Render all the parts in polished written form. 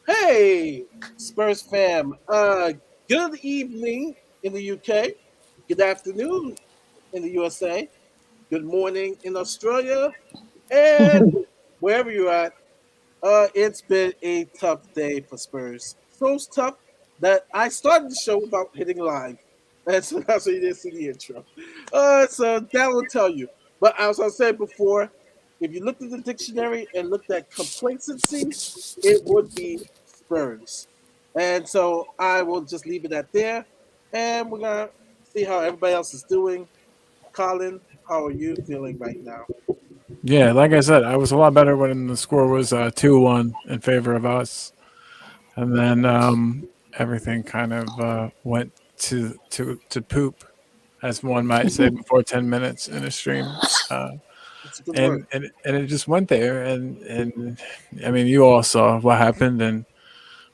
Hey, Spurs fam. Good evening in the UK. Good afternoon in the USA. Good morning in Australia. And wherever you're at, it's been a tough day for Spurs. So tough that I started the show without hitting live. That's why you didn't see the intro. So that will tell you. But as I said before, if you looked at the dictionary and looked at complacency, it would be Spurs. And so I will just leave it at there. And we're gonna see how everybody else is doing. Colin, how are you feeling right now? Yeah, like I said, I was a lot better when the score was 2-1 in favor of us, and then everything kind of went to poop, as one might say, before 10 minutes in a stream. That's a good word. And it just went there, and I mean, you all saw what happened, and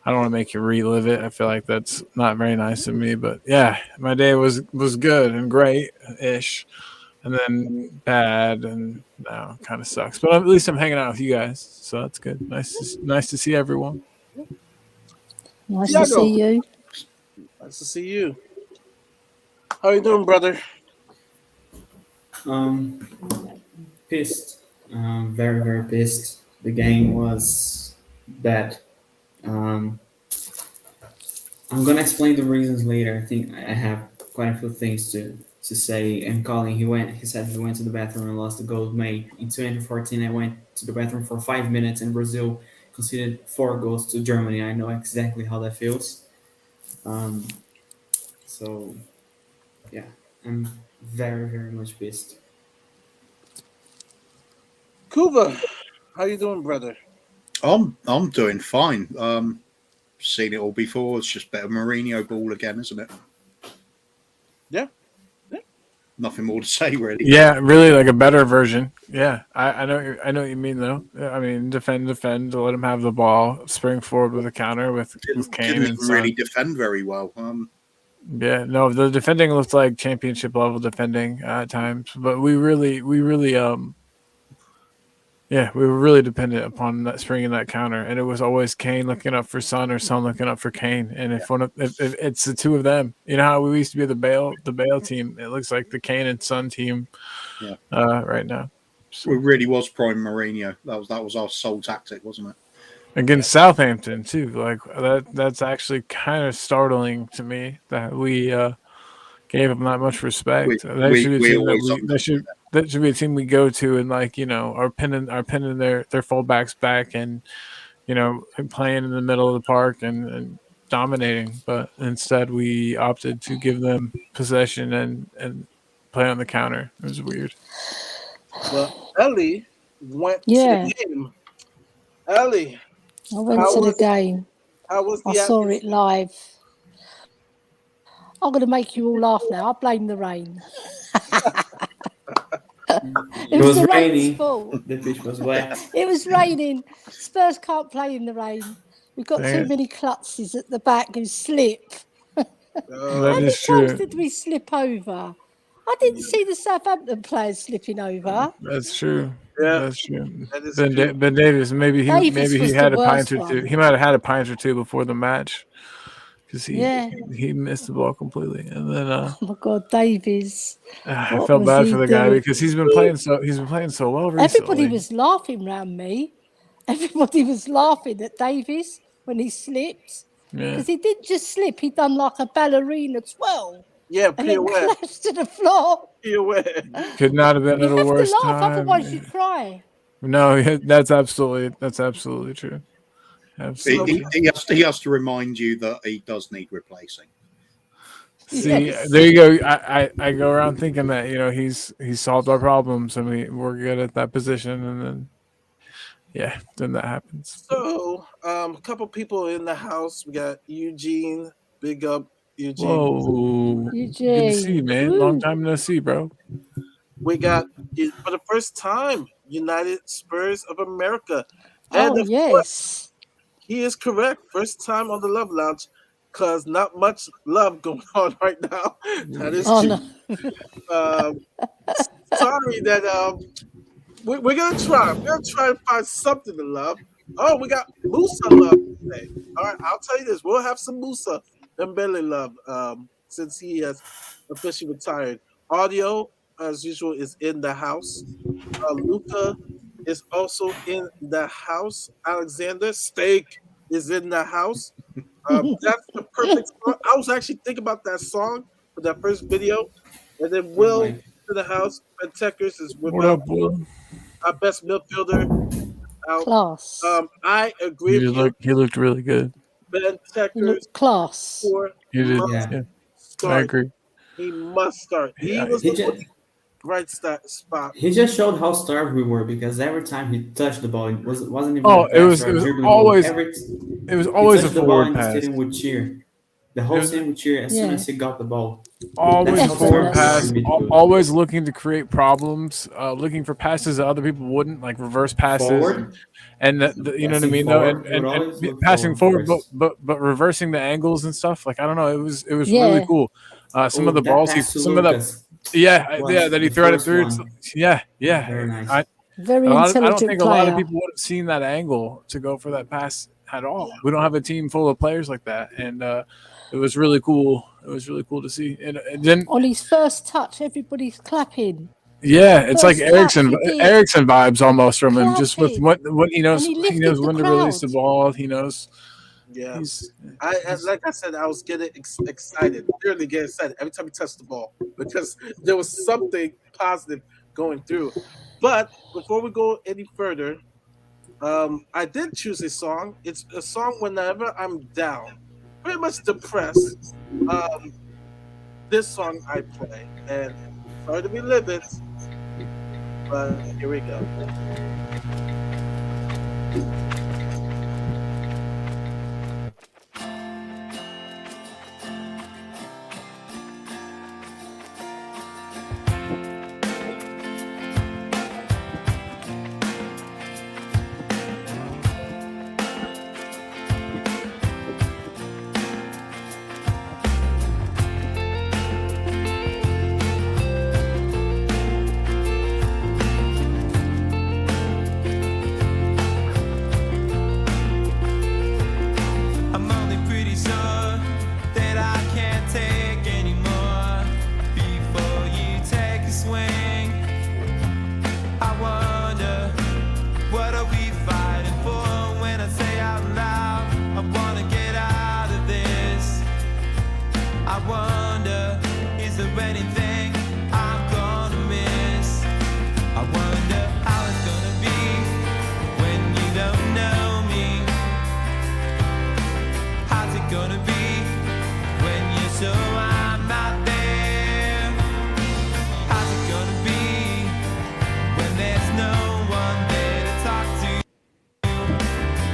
I don't want to make you relive it. I feel like that's not very nice of me, but yeah, my day was good and great ish, and then bad, and now kind of sucks. But at least I'm hanging out with you guys, so that's good. Nice to see everyone. Nice to Tiago, see you. nice to see you. How you doing, brother? Um, Pissed. Very, very pissed. The game was bad. Um, I'm gonna explain the reasons later. I think I have quite a few things to say. And Colin, he said he went to the bathroom and lost the goal made in 2014. I went to the bathroom for 5 minutes, and Brazil conceded 4 goals to Germany. I know exactly how that feels. Um, so yeah, I'm very, very much pissed. Kuva, how you doing, brother? I'm doing fine. Seen it all before. It's just better Mourinho ball again, isn't it? Yeah. Nothing more to say really. Yeah, really like a better version. Yeah, I know what you mean though. Yeah, I mean, defend, let him have the ball, spring forward with a counter with Kane Didn't and even really Son. defend very well. Yeah, no, the defending looked like championship level defending at times, but yeah, we were really dependent upon that springing that counter, and it was always Kane looking up for Son or Son looking up for Kane. And if it's the two of them, you know how we used to be the Bale team. It looks like the Kane and Son team Yeah, right now. it really was prime Mourinho. That was our sole tactic, wasn't it? Against Southampton too, like that's actually kind of startling to me that we gave them that much We respect. That should we, be a we team always that should be a team we go to and like are pinning their fullbacks back and and playing in the middle of the park and dominating. But instead, we opted to give them possession and play on the counter. It was weird. Well, Ellie went to the Yeah, game. Ellie, I went how to the was game. how was I the saw it atmosphere? live. I'm going to make you all laugh now. I blame the rain. It It was was the rain's raining. fault. The pitch was wet. It was raining. Spurs can't play in the rain. We've got Dang too it. many klutzes at the back who slip. That How Uh, many is times true. did we slip over? I didn't see the Southampton players slipping over. That's true. yeah, That's true. that is true. Ben Davis, Davis maybe he was the had a pint worst or two. one. He might have had a pint or two before the match because Yeah. he missed the ball completely. And then Oh my God, Davies. I What felt was bad he for the guy doing? because he's been playing so well Everybody recently. was laughing round me. Everybody was laughing at Davies when he slipped. Yeah. Because he didn't just slip, he done like a ballerina twirl Yeah, and then pirouette, collapsed to the floor. pirouette. Could not have been You at a have to worse laugh, otherwise you time. cry. No, that's absolutely true. He, So Absolutely he, true. he has to remind you that he does need replacing. See, there Yes. you go. I go around thinking that he's solved our problems and we're good at that position, and then yeah, then that happens. But a couple people in the house. We got Eugene. Big up, Eugene. whoa, good to see you, Eugene. man. Long Woo. time no see, bro. We got for the first time United Spurs of America, and Oh, of course yes. he is correct. First time on the Love Lounge, cause not much love going on right now. That is Oh, true. no. Um, sorry that we're gonna try. We're gonna try to find something to love. Oh, we got Musa love today. All right, I'll tell you this: we'll have some Musa Dembele love since he has officially retired. Audio, as usual, is in the house. Luca is also in the house. Alexander Steak is in the house. That's the perfect song. I was actually thinking about that song for that first video, and then I'm Will like, to the house. Ben Techers is with What us. up, Will? Our best midfielder out. Class. I agree with you. He looked really good. Ben You Techers look class. for He did. must yeah. Yeah, I start. agree. He must start. He Yeah, was He the just right spot. he just showed how starved we were because every time he touched the ball, wasn't even a oh, pass or a dribbling move. it was He always a touched the ball forward and the pass. stadium would cheer. The It whole was stadium would cheer as soon Yeah. as he got the ball. That's always a how forward starved we are Effortless. pass. in midfield. Always looking to create problems. Looking for passes that other people wouldn't, like reverse passes, and Forward, you know what I passing mean though, forward, he would and always look passing forward forward, first. but reversing the angles and stuff. Like I don't know, it was really Yeah. cool. Some of Oh, the that balls pass to some of the Lucas yeah was that he the threaded first through. one. Yeah, Was yeah. very nice. Very I don't intelligent think a lot of player. people would have seen that angle to go for that pass at Yeah. all. We don't have a team full of players like that, and it was really cool. It was really cool to see. And then On his first touch, everybody's clapping. yeah, it's like First touch he did. Ericsson vibes almost from him. Just with Clapping. what And he he knows lifted the when to release crowd. the ball. He knows Yeah. he's he's Like I said, I was getting excited, literally getting excited every time he touched the ball because there was something positive going through. But before we go any further, I did choose a song. It's a song whenever I'm down, pretty much depressed. Um, this song I play, and sorry to relive it, but here we go. I'm only pretty sure that I can't take anymore. Before you take a swing, I wonder, what are we fighting for? When I say out loud, I wanna get out of this. I wonder, is there anything I'm gonna miss? I wonder how it's gonna be when you don't know me. How's it gonna be when you're so I'm not there? How's it gonna be when there's no one there to talk to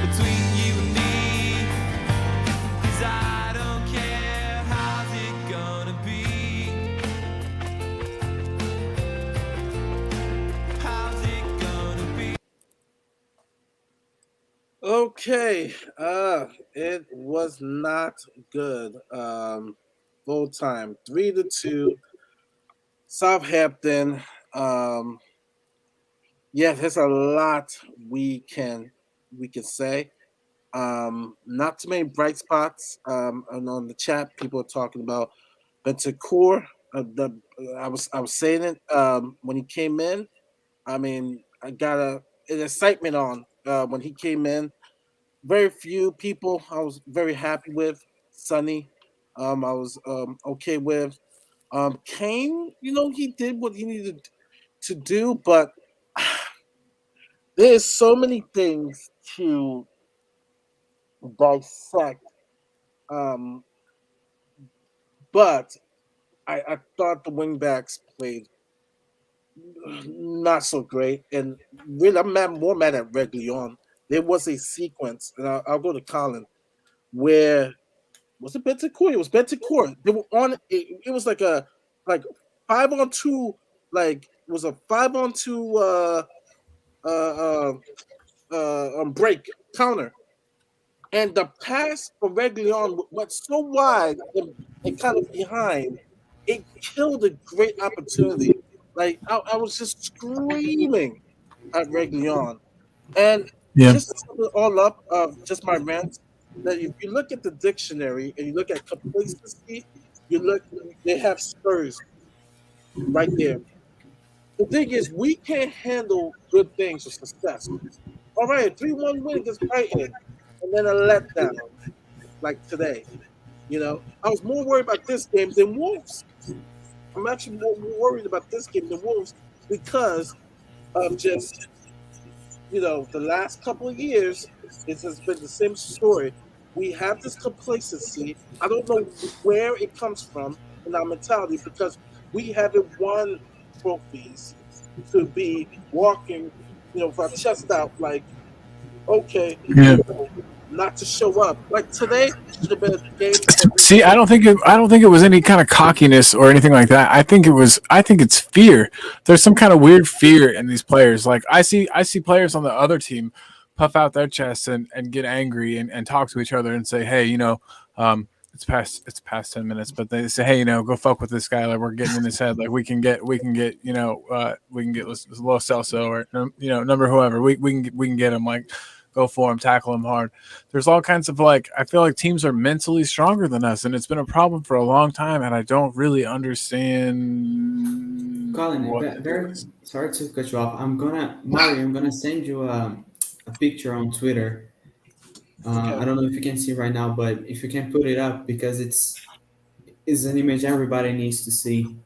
between you and me? 'Cause I don't care. How's it gonna be? How's it gonna be? Okay, it was not good. Full time, 3-2, Southampton. Um, yeah, there's a lot we can say. Not too many bright spots. And on the chat, people are talking about Bentancur. I was saying it when he came in. I mean, I got an excitement on when he came in. Very few people I was very happy with. Sonny, I was okay with. Kane, you know, he did what he needed to do, but there's so many things to dissect. Um, but I thought the wingbacks played not so great, and really, more mad at Reguilon. There was a sequence, and I'll go to Colin, where was it Bentancur? It was Bentancur. They were on it was like 5-on-2, like it was a 5-on-2 uh, break counter. And the pass for Reguilon went so wide and kind of behind, it killed a great opportunity. Like I was just screaming. at Reguilon. And Yeah. just to sum it all up, just my rant, that if you look at the dictionary and you look at complacency, you look, they have Spurs right there. The thing is, we can't handle good things or success. All right, 3-1 win against Brighton, and then a letdown like today. I was more worried about this game than Wolves. I'm actually more worried about this game than Wolves because of just the last couple of years, it has been the same story. We have this complacency. I don't know where it comes from in our mentality because we haven't won trophies to be walking, with our chest out like, okay, Yeah. not to show up. Like today should have been a game that we See, I don't think it was any kind of cockiness or anything like that. I think it's fear. There's some kind of weird fear in these players. Like I see players on the other team puff out their chests and get angry and talk to each other and say, "Hey, it's past 10 minutes," but they say, "Hey, go fuck with this guy. Like we're getting in his head. Like we can get we can get Lo Celso or number whoever. We can get him. Like go for him, tackle him hard." There's all kinds of like I feel like teams are mentally stronger than us, and it's been a problem for a long time, and I don't really understand Colin, what the deal very is. sorry to cut you off. I'm gonna send you a picture on Twitter. okay. I don't know if you can see right now, but if you can put it up because it's an image everybody needs to see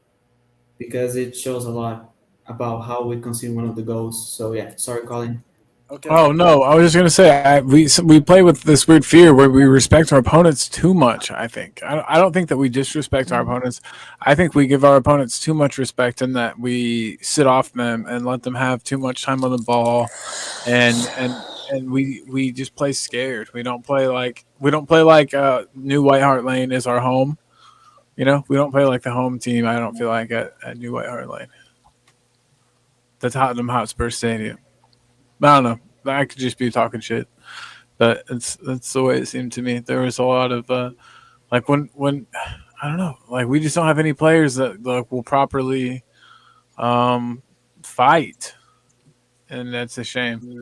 because it shows a lot about how we concede one of the goals. So yeah, sorry, Colin. Okay. Oh no, I was just gonna say we play with this weird fear where we respect our opponents too much. I don't think that we disrespect our opponents. I think we give our opponents too much respect in that we sit off them and let them have too much time on the ball, and we just play scared. We don't play like New White Hart Lane is our home. We don't play like the home team. I don't feel like at New White Hart Lane, the Tottenham Hotspur Stadium. I don't know. I could just be talking shit, but that's the way it seemed to me. There was a lot of like when I don't know, like we just don't have any players that like will properly fight, and that's a shame.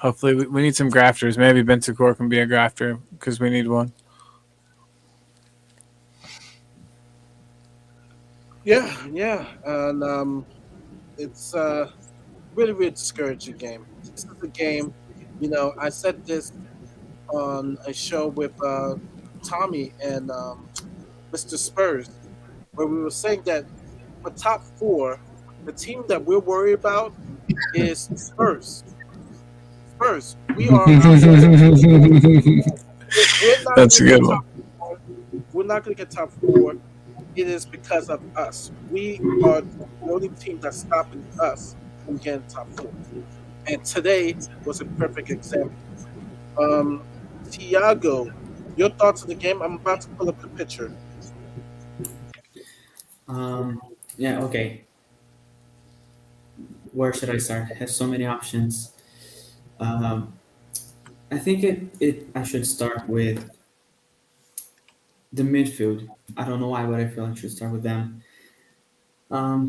Hopefully, we need some grafters. Maybe Bentancur can be a grafter because we need one. Yeah, yeah, and it's really, really discouraging game. This is a game. I said this on a show with Tommy and Mr. Spurs, where we were saying that for top four, the team that we're worried about is Spurs. Spurs. We are our worst. If we're not That's going a to get good one. top four, we're not going to get top four. It is because of us. We are the only team that's stopping us from getting top four. And today was a perfect example. Um, Tiago, your thoughts on the game? I'm about to pull up the picture. Um, yeah, okay. Where should I start? I have so many options. Um, I think I should start with the midfield. I don't know why, but I feel I should start with them.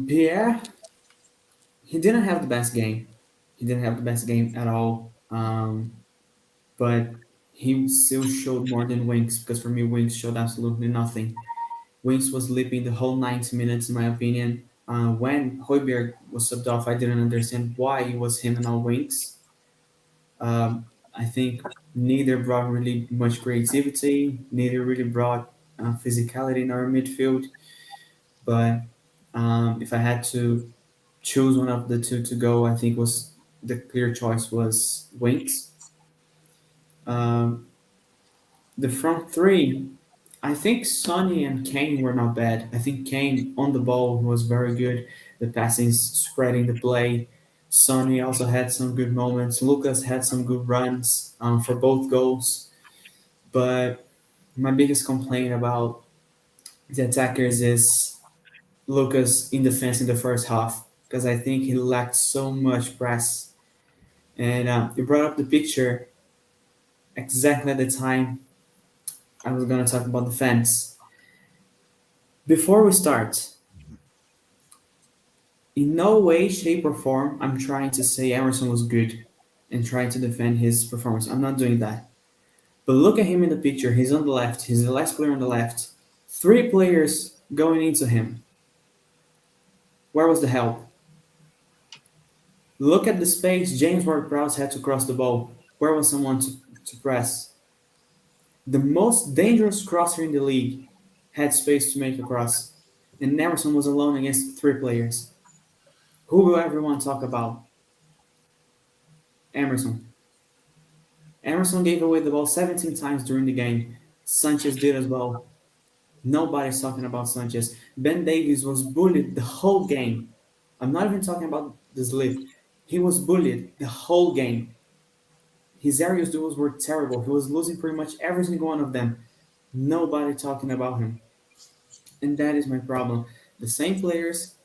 Pierre, he didn't have the best game. He didn't have the best game at all. But he still showed more than Winks because for me, Winks showed absolutely nothing. Winks was sleeping the whole 90 minutes, in my opinion. When Højbjerg was subbed off, I didn't understand why it was him and not Winks. I think neither brought really much creativity, neither really brought physicality in our midfield. But if I had to choose one of the two to go, I think was the clear choice was Winks. Um, the front three, I think Sonny and Kane were not bad. I think Kane on the ball was very good. The passing, spreading the play. Sonny also had some good moments. Lucas had some good runs for both goals. But my biggest complaint about the attackers is Lucas in defense in the first half because I think he lacked so much press. And you brought up the picture exactly at the time I was going to talk about defense. Before we start, In no way, shape, or form, I'm trying to say Emerson was good and trying to defend his performance. I'm not doing that. But look at him in the picture. He's on the left. He's the last player on the left. Three players going into him. Where was the help? Look at the space James Ward-Prowse had to cross the ball. Where was someone to press? The most dangerous crosser in the league had space to make a cross. And Emerson was alone against three players. Who will everyone talk about? Emerson. Emerson gave away the ball 17 times during the game. Sanchez did as well. Nobody's talking about Sanchez. Ben Davies was bullied the whole game. I'm not even talking about the slip. He was bullied the whole game. His aerial duels were terrible. He was losing pretty much every single one of them. Nobody talking about him. And that is my problem. The same players,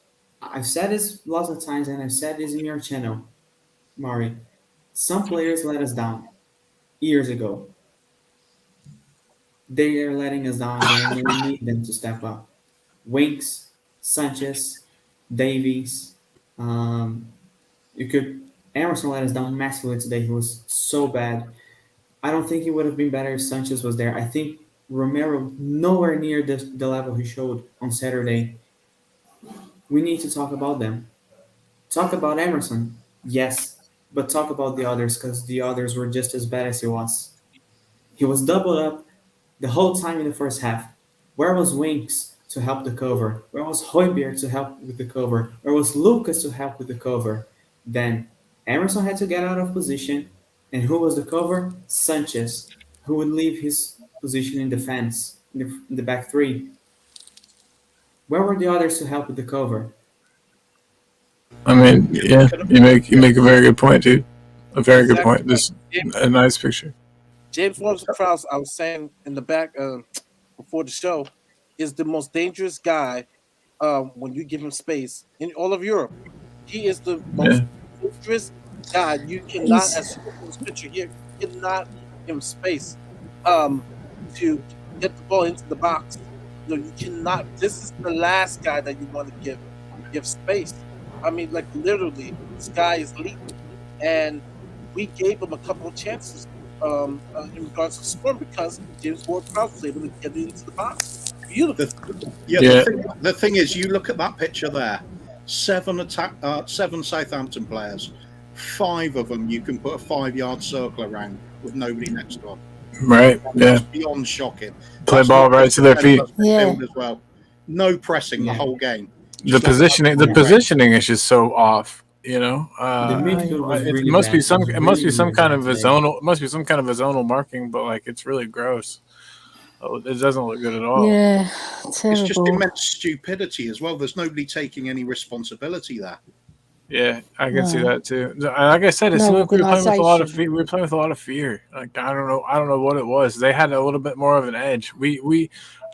I've said this lots of times and I've said this in your channel, Mari. Some players let us down years ago. They are letting us down again and we need them to step up. Winks, Sanchez, Davies. You could Emerson let us down massively today. He was so bad. I don't think it would have been better if Sanchez was there. I think Romero nowhere near the level he showed on Saturday. We need to talk about them. Talk about Emerson, yes, but talk about the others because the others were just as bad as he was. He was doubled up the whole time in the first half. Where was Winks to help the cover? Where was Højbjerg to help with the cover? Where was Lucas to help with the cover? Then Emerson had to get out of position. And who was the cover? Sanchez, who would leave his position in defense, in the back three. Where were the others to help with the cover? I mean, yeah, you make a very good point, dude. A very good Exactly. point. This a nice picture. James Ward-Prowse, I was saying in the back before the show, is the most dangerous guy when you give him space in all of Europe. He is the most Yeah. dangerous guy. You cannot, He's as you look at this picture here, you cannot give him space um, to get the ball into the box. You cannot. This is the last guy that you want to give space. I mean, like literally, this guy is lethal, and we gave him a couple of chances in regards to scoring because James Ward-Prowse was able to get it into the box. Beautiful. Yeah. The thing is, you look at that picture there. Seven Southampton players. 5 of them you can put a 5-yard circle around with nobody next to them. Right. Yeah. That's beyond shocking. Play That's ball not right just to their the feet. Yeah. midfield as well. No pressing the whole game. The positioning is just so off. You know, The midfield was it really must be bad. some It was it must be really, some really kind bad of a today. zonal. It must be some kind of a zonal marking, but like it's really gross. It doesn't look good at all. yeah, It's just terrible. immense stupidity as well. There's nobody taking any responsibility there. Yeah, I can see No. that too. Like I said, it No seemed like we were playing with a lot of organisation. fear. We were playing with a lot of fear. Like I don't know what it was. They had a little bit more of an edge.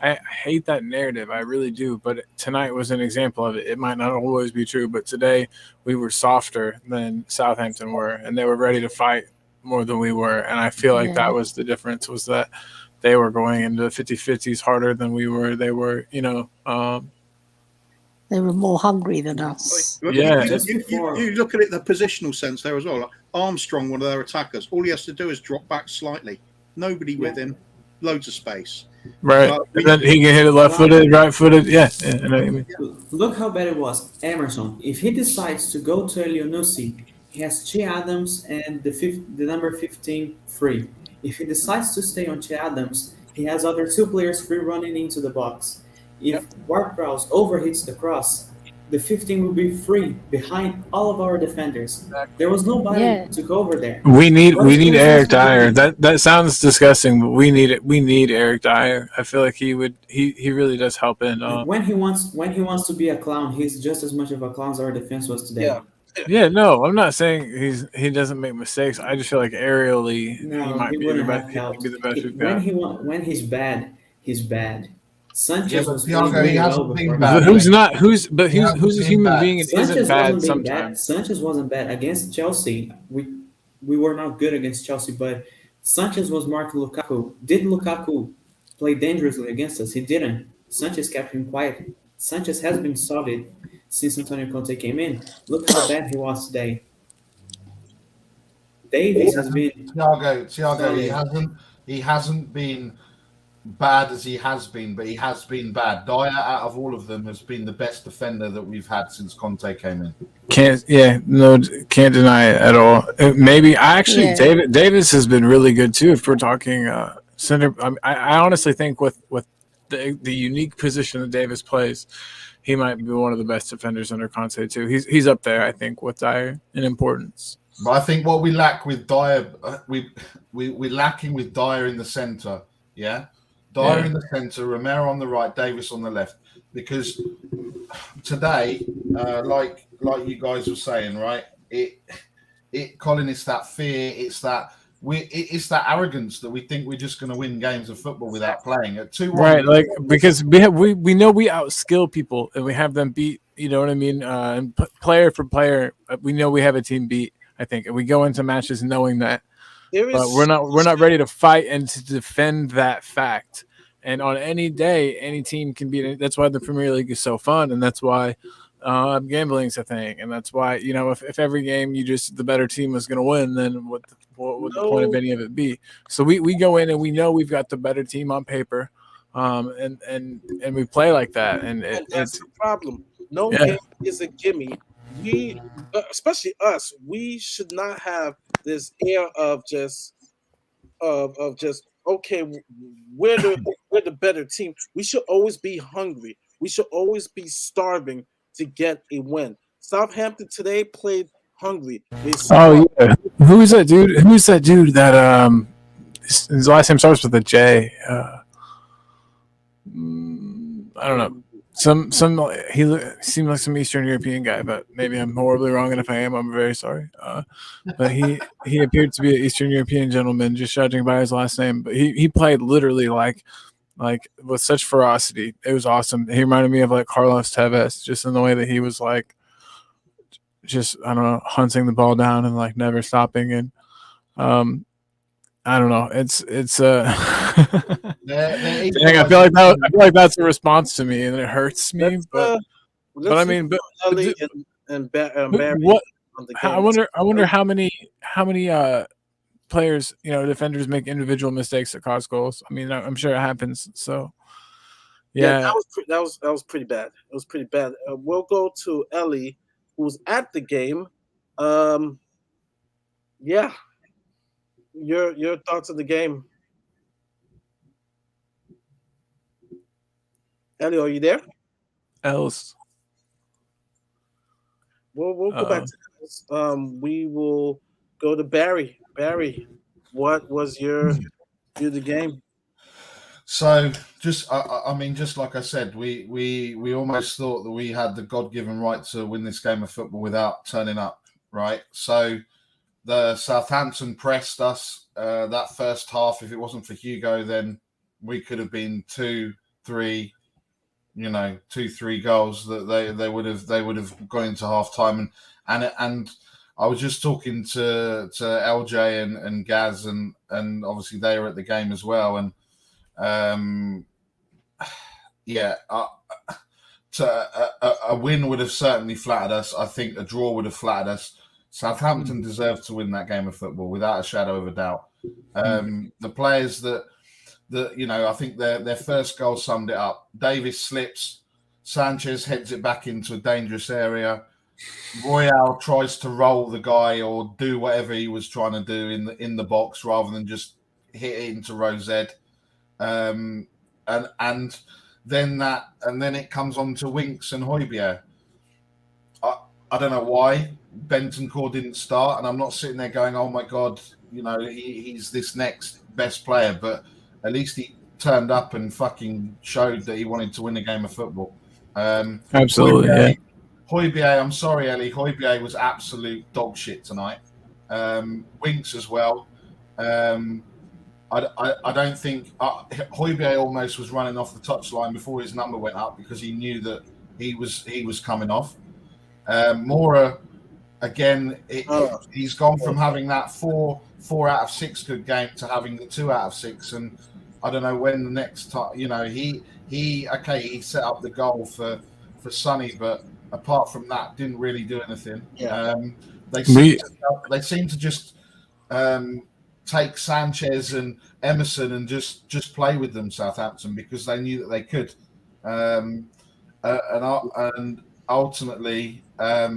I hate that narrative. I really do. But tonight was an example of it. It might not always be true, but today we were softer than Southampton were, and they were ready to fight more than we were. And I feel like that Yeah. was the difference. Was that they were going into 50-50s harder than we were. They were, They were more hungry than us. Yeah. Just before- You look at it the positional sense there as well. Like Armstrong, one of their attackers, all he has to do is drop back slightly. Nobody with him, loads of space. right. And then he can hit it left-footed, right-footed. Yeah. I know what you mean. Look how bad it was. Emerson, if he decides to go to Elionussi, he has Che Adams and the number 15 free. If he decides to stay on Che Adams, he has other 2 players free running into the box. If Ward-Prowse overhits the cross, the 15 will be free behind all of our defenders. There was nobody Yeah. to go over there. We need First person Eric to Dyer. do it. That sounds disgusting, but we need it. We need Eric Dyer. I feel like he really does help in. When he wants to be a clown, he's just as much of a clown as our defense was today. Yeah. Yeah, no, I'm not saying he doesn't make mistakes. I just feel like aerially No, he might be the wouldn't best. have He might helped. be the best we've When got. when he's bad, he's bad. Sanchez Yeah, but was playing Thiago, he really hasn't well been before. bad. But who's not? Who's Yeah, who's a been human bad. being and Sanchez isn't bad wasn't being bad. sometimes? Sanchez wasn't bad against Chelsea. We were not good against Chelsea, but Sanchez was marking Lukaku. Did Lukaku play dangerously against us? He didn't. Sanchez kept him quiet. Sanchez has been solid. since Antonio Conte came in. Look how bad he was today. Davies has been Thiago, solid. he hasn't been bad as he has been, but he has been bad. Dyer, out of all of them, has been the best defender that we've had since Conte came in. Can't deny it at all. Maybe I actually Davis has been really good too. If we're talking center, I honestly think with the unique position that Davis plays, he might be one of the best defenders under Conte too. He's up there, I think, with Dyer in importance. But I think what we lack with Dyer, we're lacking with Dyer in the centre. Yeah, Dyer in the centre, Romero on the right, Davis on the left. Because today, like you guys were saying, right? Colin, it's that fear, it's that arrogance that we think we're just going to win games of football without playing at 2-1. Right, like because we know we outskill people and we have them beat. You know what I mean? And player for player, we know we have a team beat. I think, and we go into matches knowing that, but we're not ready to fight and to defend that fact. And on any day, any team can beat it. That's why the Premier League is so fun, and that's why gambling's a thing, and that's why if every game the better team is going to win, then what would the point of any of it be? So we go in and we know we've got the better team on paper, and we play like that, and that's the problem. No game is a gimme. We, especially us, we should not have this air of just okay, we're the better team. We should always be hungry. We should always be starving to get a win. Southampton today played hungry. Oh yeah, who's that dude? That his last name starts with a J? I don't know. Some he seemed like some Eastern European guy, but maybe I'm horribly wrong, and if I am, I'm very sorry. But he appeared to be an Eastern European gentleman, just judging by his last name. But he played literally like with such ferocity. It was awesome. He reminded me of like Carlos Tevez, just in the way that he was like, just I don't know, hunting the ball down and like never stopping. And I don't know. It's dang, I feel like that's a response to me, and it hurts me. But I mean, Barry what? I wonder how many players, defenders make individual mistakes that cause goals. I mean, I'm sure it happens. So yeah, that was pretty bad. It was pretty bad. We'll go to Ellie, who was at the game. Yeah. Your thoughts of the game, Ellie? Are you there? Else, We'll go back to this. We will go to Barry. Barry, what was your view of the game? So, just like I said, we almost thought that we had the God-given right to win this game of football without turning up, right? So. The Southampton pressed us that first half. If it wasn't for Hugo, then we could have been 2-3 goals that they would have gone into half time. And I was just talking to LJ and Gaz and obviously they were at the game as well. And a win would have certainly flattered us. I think a draw would have flattered us. Southampton deserved to win that game of football without a shadow of a doubt. The players that I think their first goal summed it up. Davis slips, Sanchez heads it back into a dangerous area. Royale tries to roll the guy or do whatever he was trying to do in the box rather than just hit it into Rosette. And then it comes on to Winks and Højbjerg. I don't know why Bentancur didn't start, and I'm not sitting there going, "Oh my God, he's this next best player." But at least he turned up and fucking showed that he wanted to win a game of football. Absolutely, Højbjerg, I'm sorry, Ellie. Højbjerg was absolute dog shit tonight. Winks as well. I don't think Højbjerg almost was running off the touchline before his number went up because he knew that he was coming off. Mora, again, he's gone from having that 4 out of 6 good game to having the 2 out of 6, and I don't know when the next time. He set up the goal for Sonny, but apart from that, didn't really do anything. Yeah. They We seem to just take Sanchez and Emerson and just play with them, Southampton, because they knew that they could. And ultimately, I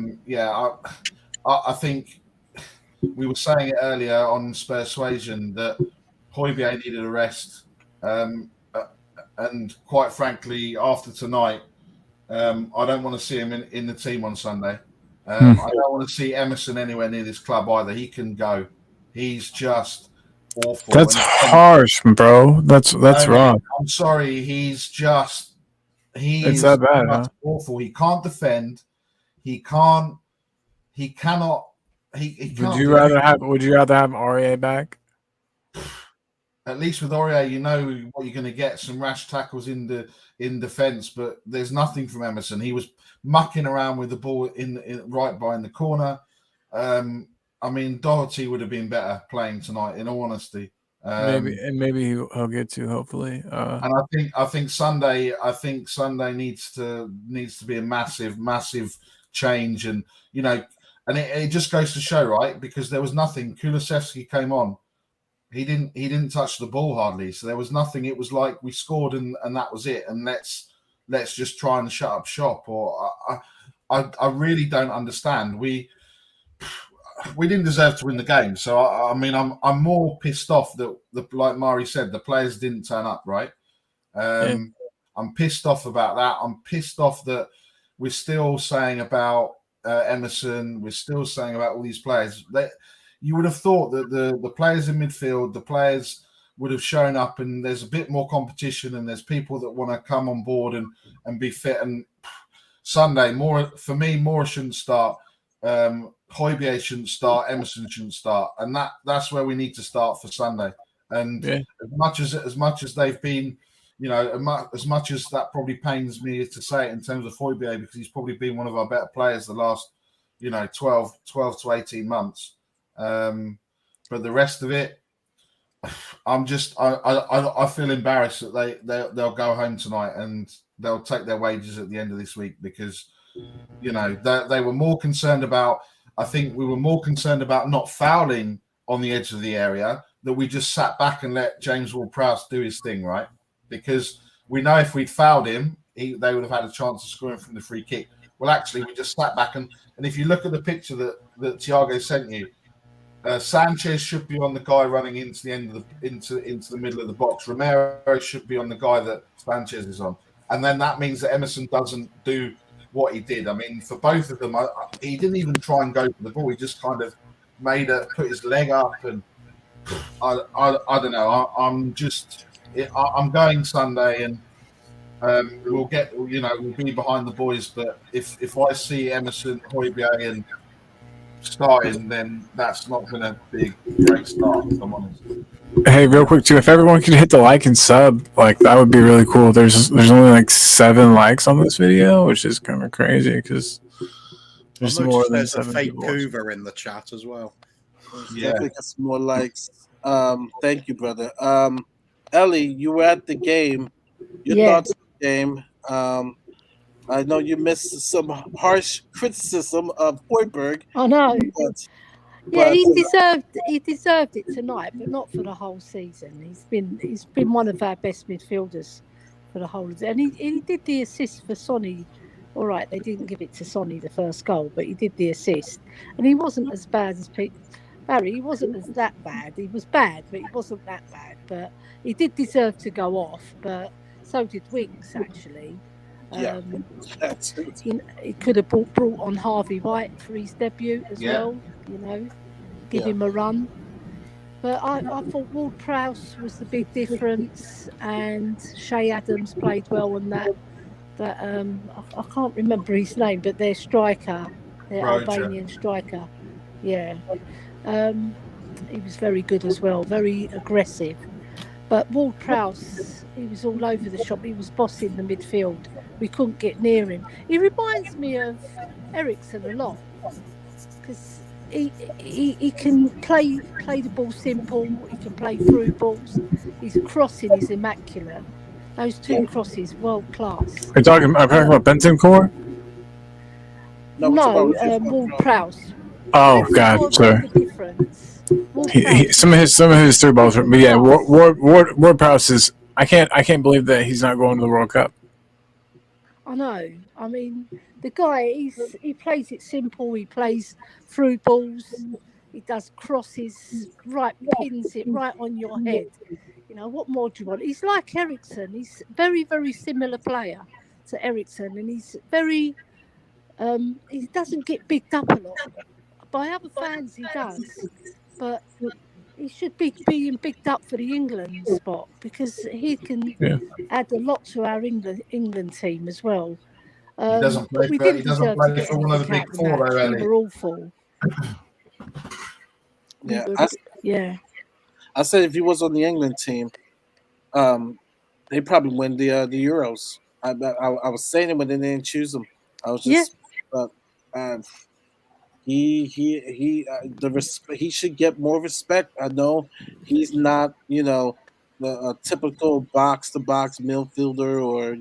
think we were saying it earlier on Spurs Suasion that Højbjerg needed a rest. And quite frankly, after tonight, I don't want to see him in the team on Sunday. I don't want to see Emerson anywhere near this club either. He can go. He's just awful. That's harsh, bro. That's wrong. I'm sorry. He's It's that bad, huh? awful. He can't defend. He cannot. He can't. Would you rather have Aurier back? At least with Aurier, you know what you're going to get. Some rash tackles in defence, but there's nothing from Emerson. He was mucking around with the ball in right behind the corner. I mean, Doherty would have been better playing tonight, in all honesty. Maybe he'll get to, hopefully. And I think Sunday needs to be a massive change, and and it just goes to show, right? Because there was nothing. Kulusevski came on. He didn't touch the ball hardly, so there was nothing. It was like we scored and that was it. And let's just try and shut up shop. Or I really don't understand. We didn't deserve to win the game. So I mean, I'm more pissed off that like Mari said, the players didn't turn up. Right? I'm pissed off about that. I'm pissed off that we're still saying about Emerson. We're still saying about all these players. You would have thought that the players in midfield, the players would have shown up, and there's a bit more competition, and there's people that want to come on board and be fit. And Sunday, for me, Moore shouldn't start, Højbjerg shouldn't start, Emerson shouldn't start, and that's where we need to start for Sunday. And as much as they've been, as much as that probably pains me to say it in terms of Højbjerg, because he's probably been one of our better players the last 12 to 18 months. But the rest of it, I feel embarrassed that they'll go home tonight and they'll take their wages at the end of this week, because they were more concerned about. I think we were more concerned about not fouling on the edge of the area, that we just sat back and let James Ward-Prowse do his thing, right? Because we know if we'd fouled him, they would have had a chance of scoring from the free kick. Well, actually, we just sat back and if you look at the picture that Thiago sent you. Sanchez should be on the guy running into the end of into the middle of the box. Romero should be on the guy that Sanchez is on, and then that means that Emerson doesn't do what he did. I mean, for both of them, he didn't even try and go for the ball. He just kind of put his leg up, and I don't know. I'm going Sunday, and we'll be behind the boys. But if I see Emerson, Højbjerg, and starting, then that's not going to be a great start, if I'm honest. Hey, real quick too, if everyone could hit the like and sub, like that would be really cool. There's only like 7 likes on this video, which is kind of crazy because there's more than there's 7 a fake people. Hoover in the chat as well. Yeah, I think it's more likes. Thank you, brother. Ellie, you were at the game. Your thoughts on the game? I know you missed some harsh criticism of Højbjerg. I know. But he deserved it tonight, but not for the whole season. He's been one of our best midfielders for the whole. And he did the assist for Sonny. All right, they didn't give it to Sonny the first goal, but he did the assist, and he wasn't as bad as Barry. He wasn't that bad. He was bad, but he wasn't that bad. But he did deserve to go off. But so did Winks, actually. He could have brought on Harvey White for his debut as well, give him a run. But I thought Ward-Prowse was the big difference, and Shay Adams played well on that. I can't remember his name, but their striker, their Albanian striker, he was very good as well, very aggressive. But Ward-Prowse, he was all over the shop. He was bossing the midfield. We couldn't get near him. He reminds me of Ericsson a lot, because he can play the ball simple. He can play through balls. His crossing is immaculate. Those 2 crosses, world class. Are you talking about Bentancur? No, we're talking about No, Raheem Ward Ward-Prowse. Prowse. Oh God, Bentancur made sorry. the difference. Ward Prowse. Some of his through balls, but yeah, Class. Ward Prowse is. I can't believe that he's not going to the World Cup. I know. I mean, the guy, he plays it simple. He plays through balls. He does crosses, right, pins it right on your head. You know, what more do you want? He's like Ericsson. He's very, very similar player to Ericsson, and he's very. He doesn't get bigged up a lot by other fans. He does, but he should be being bigged up for the England spot because he can Yeah. add a lot to our England team as well. He doesn't play But we for didn't deserve to get one of the anything big out of the four, match. though, We Ellie. were awful. Yeah, Yeah. I said if he was on the England team, they probably win the Euros. I was saying it when they didn't choose him. I was just, uh, he should get more respect. I know he's not the typical box to box midfielder, or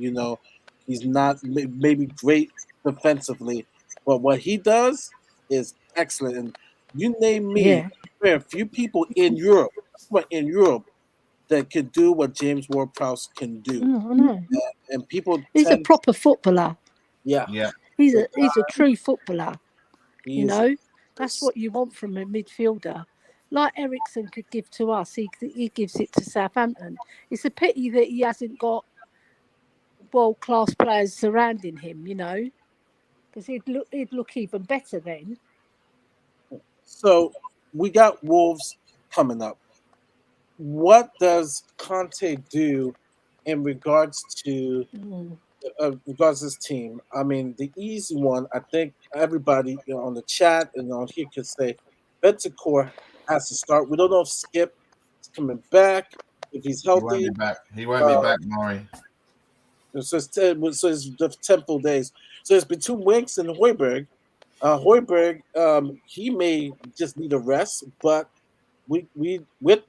he's not maybe great defensively, but what he does is excellent. And you name me, Yeah. there are a few people in Europe that can do what James Ward-Prowse can do, I know. and people He's a tend, proper footballer. yeah, Yeah. He's a true footballer. he You is. know, that's what you want from a midfielder. Like Ericsson could give to us, he gives it to Southampton. It's a pity that he hasn't got world-class players surrounding him, because he'd look even better then. So we got Wolves coming up. What does Conte do in regards to his team? I mean, the easy one, I think everybody on the chat and on here could say Bentancur has to start. We don't know if Skip is coming back, if he's He won't healthy. be back. He won't be back, Maury. So it's the 10 full days. So it's between Winks and Hoiberg. Hoiberg, he may just need a rest, but we're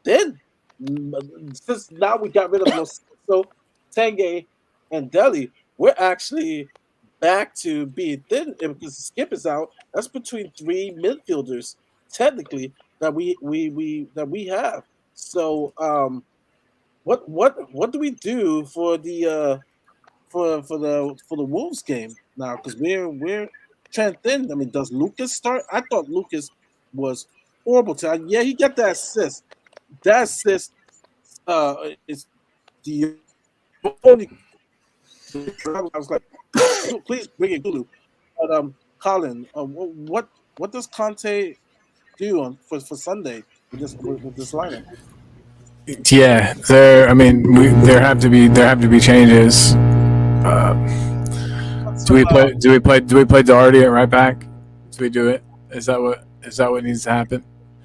thin. Since now we got rid of Lo Tanguy, and Delhi, we're actually back to being thin because Skip is out. That's between three midfielders technically that we have. So what do we do for the Wolves game now? Because we're trying thin. I mean, does Lucas start? I thought Lucas was horrible today. Yeah, he got that assist. That assist is the only. I was like, please bring it, Gulu. But Colin, what does Conte do for Sunday with this lineup? Yeah, there have to be changes. Do we play Doherty at right back? Do we do it? Is that what needs to happen?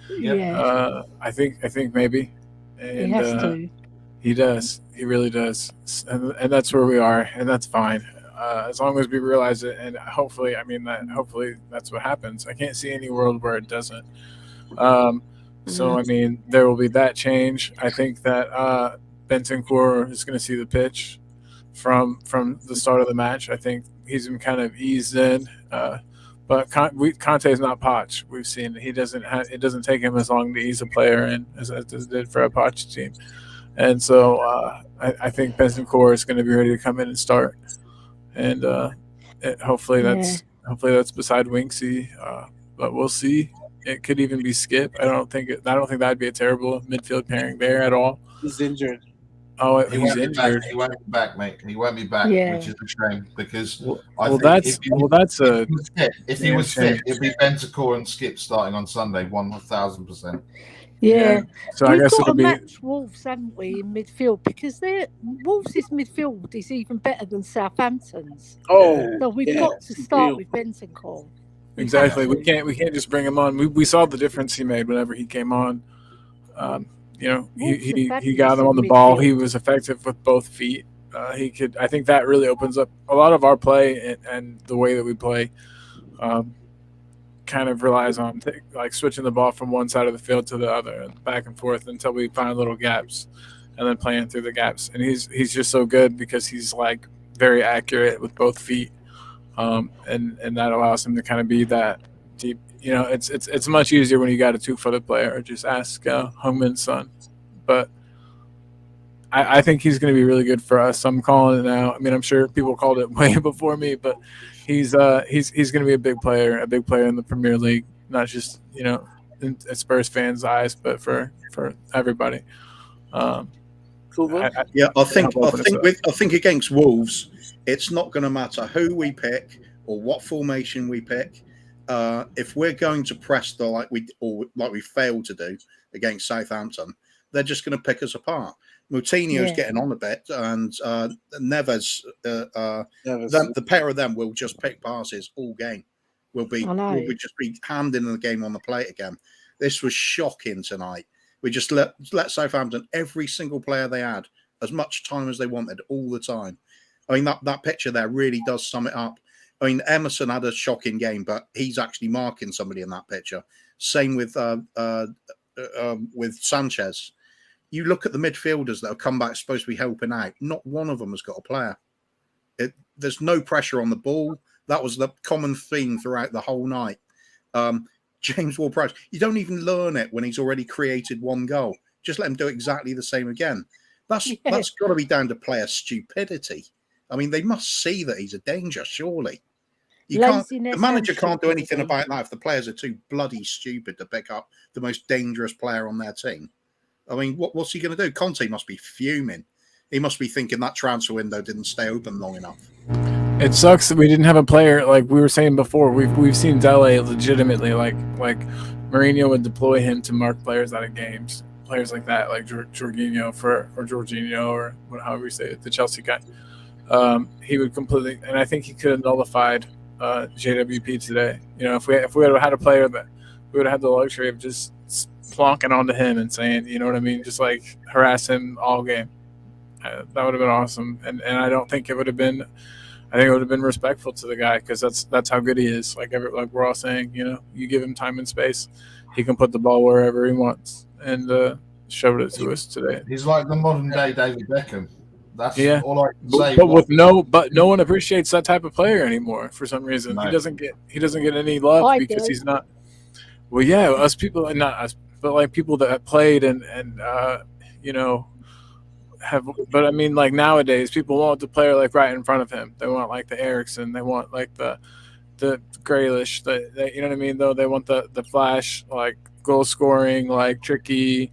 Yeah. I think maybe. And, he has to. He does. He really does. And that's where we are, and that's fine. As long as we realize it, and hopefully that's what happens. I can't see any world where it doesn't. So I mean, there will be that change. I think that Bentancur is going to see the pitch from the start of the match. I think he's been kind of eased in. But Conte is not Poch. We've seen it doesn't take him as long to ease a player in as it did for a Poch team. And so I think Bentancur is going to be ready to come in and start. And hopefully that's beside Winksy. But we'll see. It could even be Skip. I don't think that'd be a terrible midfield pairing there at all. He's injured. Oh, He he's won't be injured. back. He won't be back, mate. He won't be back, which is a shame because if he was fit, it'd be Bentancur and Skip starting on Sunday, 1,000%. Yeah. So I guess We've got it'll to be match Wolves, haven't we, in midfield? Because Wolves' midfield is even better than Southampton's. Oh, So we've got to start with Bentancur. exactly. We can't just bring him on. We saw the difference he made whenever he came on. He got him on the ball. He was effective with both feet. He could. I think that really opens up a lot of our play and the way that we play. Kind of relies on like switching the ball from one side of the field to the other, and back and forth until we find little gaps, and then playing through the gaps. And he's just so good because he's like very accurate with both feet. and that allows him to kind of be that deep. It's much easier when you got a 2-footed player. Just ask Hungmin's son, but I think he's going to be really good for us. I'm calling it now. I mean, I'm sure people called it way before me, but he's going to be a big player in the Premier League, not just in Spurs fans' eyes, but for everybody. Kuba? I think against Wolves, it's not going to matter who we pick or what formation we pick. If we're going to press like we failed to do against Southampton, they're just going to pick us apart. Moutinho's getting on a bit, and Neves, the pair of them will just pick passes all game. We'll just be handing the game on the plate again. This was shocking tonight. We just let Southampton, every single player they had, as much time as they wanted all the time. I mean, that picture there really does sum it up. I mean, Emerson had a shocking game, but he's actually marking somebody in that picture. Same with Sanchez. You look at the midfielders that have come back supposed to be helping out. Not one of them has got a player. There's no pressure on the ball. That was the common theme throughout the whole night. James Ward-Prowse, you don't even learn it when he's already created one goal. Just let him do exactly the same again. That's got to be down to player stupidity. I mean, they must see that he's a danger, surely. The manager can't do anything about that if the players are too bloody stupid to pick up the most dangerous player on their team. I mean, what's he going to do? Conte must be fuming. He must be thinking that transfer window didn't stay open long enough. It sucks that we didn't have a player like we were saying before. We've seen Dele legitimately like Mourinho would deploy him to mark players out of games, players like that, like Jorginho or however you say it, the Chelsea guy. He would completely, and I think he could have nullified JWP today. If we had had a player that we would have had the luxury of just plonking onto him and saying, you know what I mean, just like harass him all game. That would have been awesome, and I don't think it would have been. I think it would have been respectful to the guy because that's how good he is. Like we're all saying, you give him time and space, he can put the ball wherever he wants, and showed it to us today. He's like the modern day David Beckham. That's all I can say. But no one appreciates that type of player anymore for some reason. No. He doesn't get any love because he's not. Well, yeah, us people, not us, but like people that have played and have. But I mean, like nowadays, people want the player like right in front of him. They want like the Ericsson. They want like the Grealish. You know what I mean? Though they want the flash, like goal scoring, like tricky.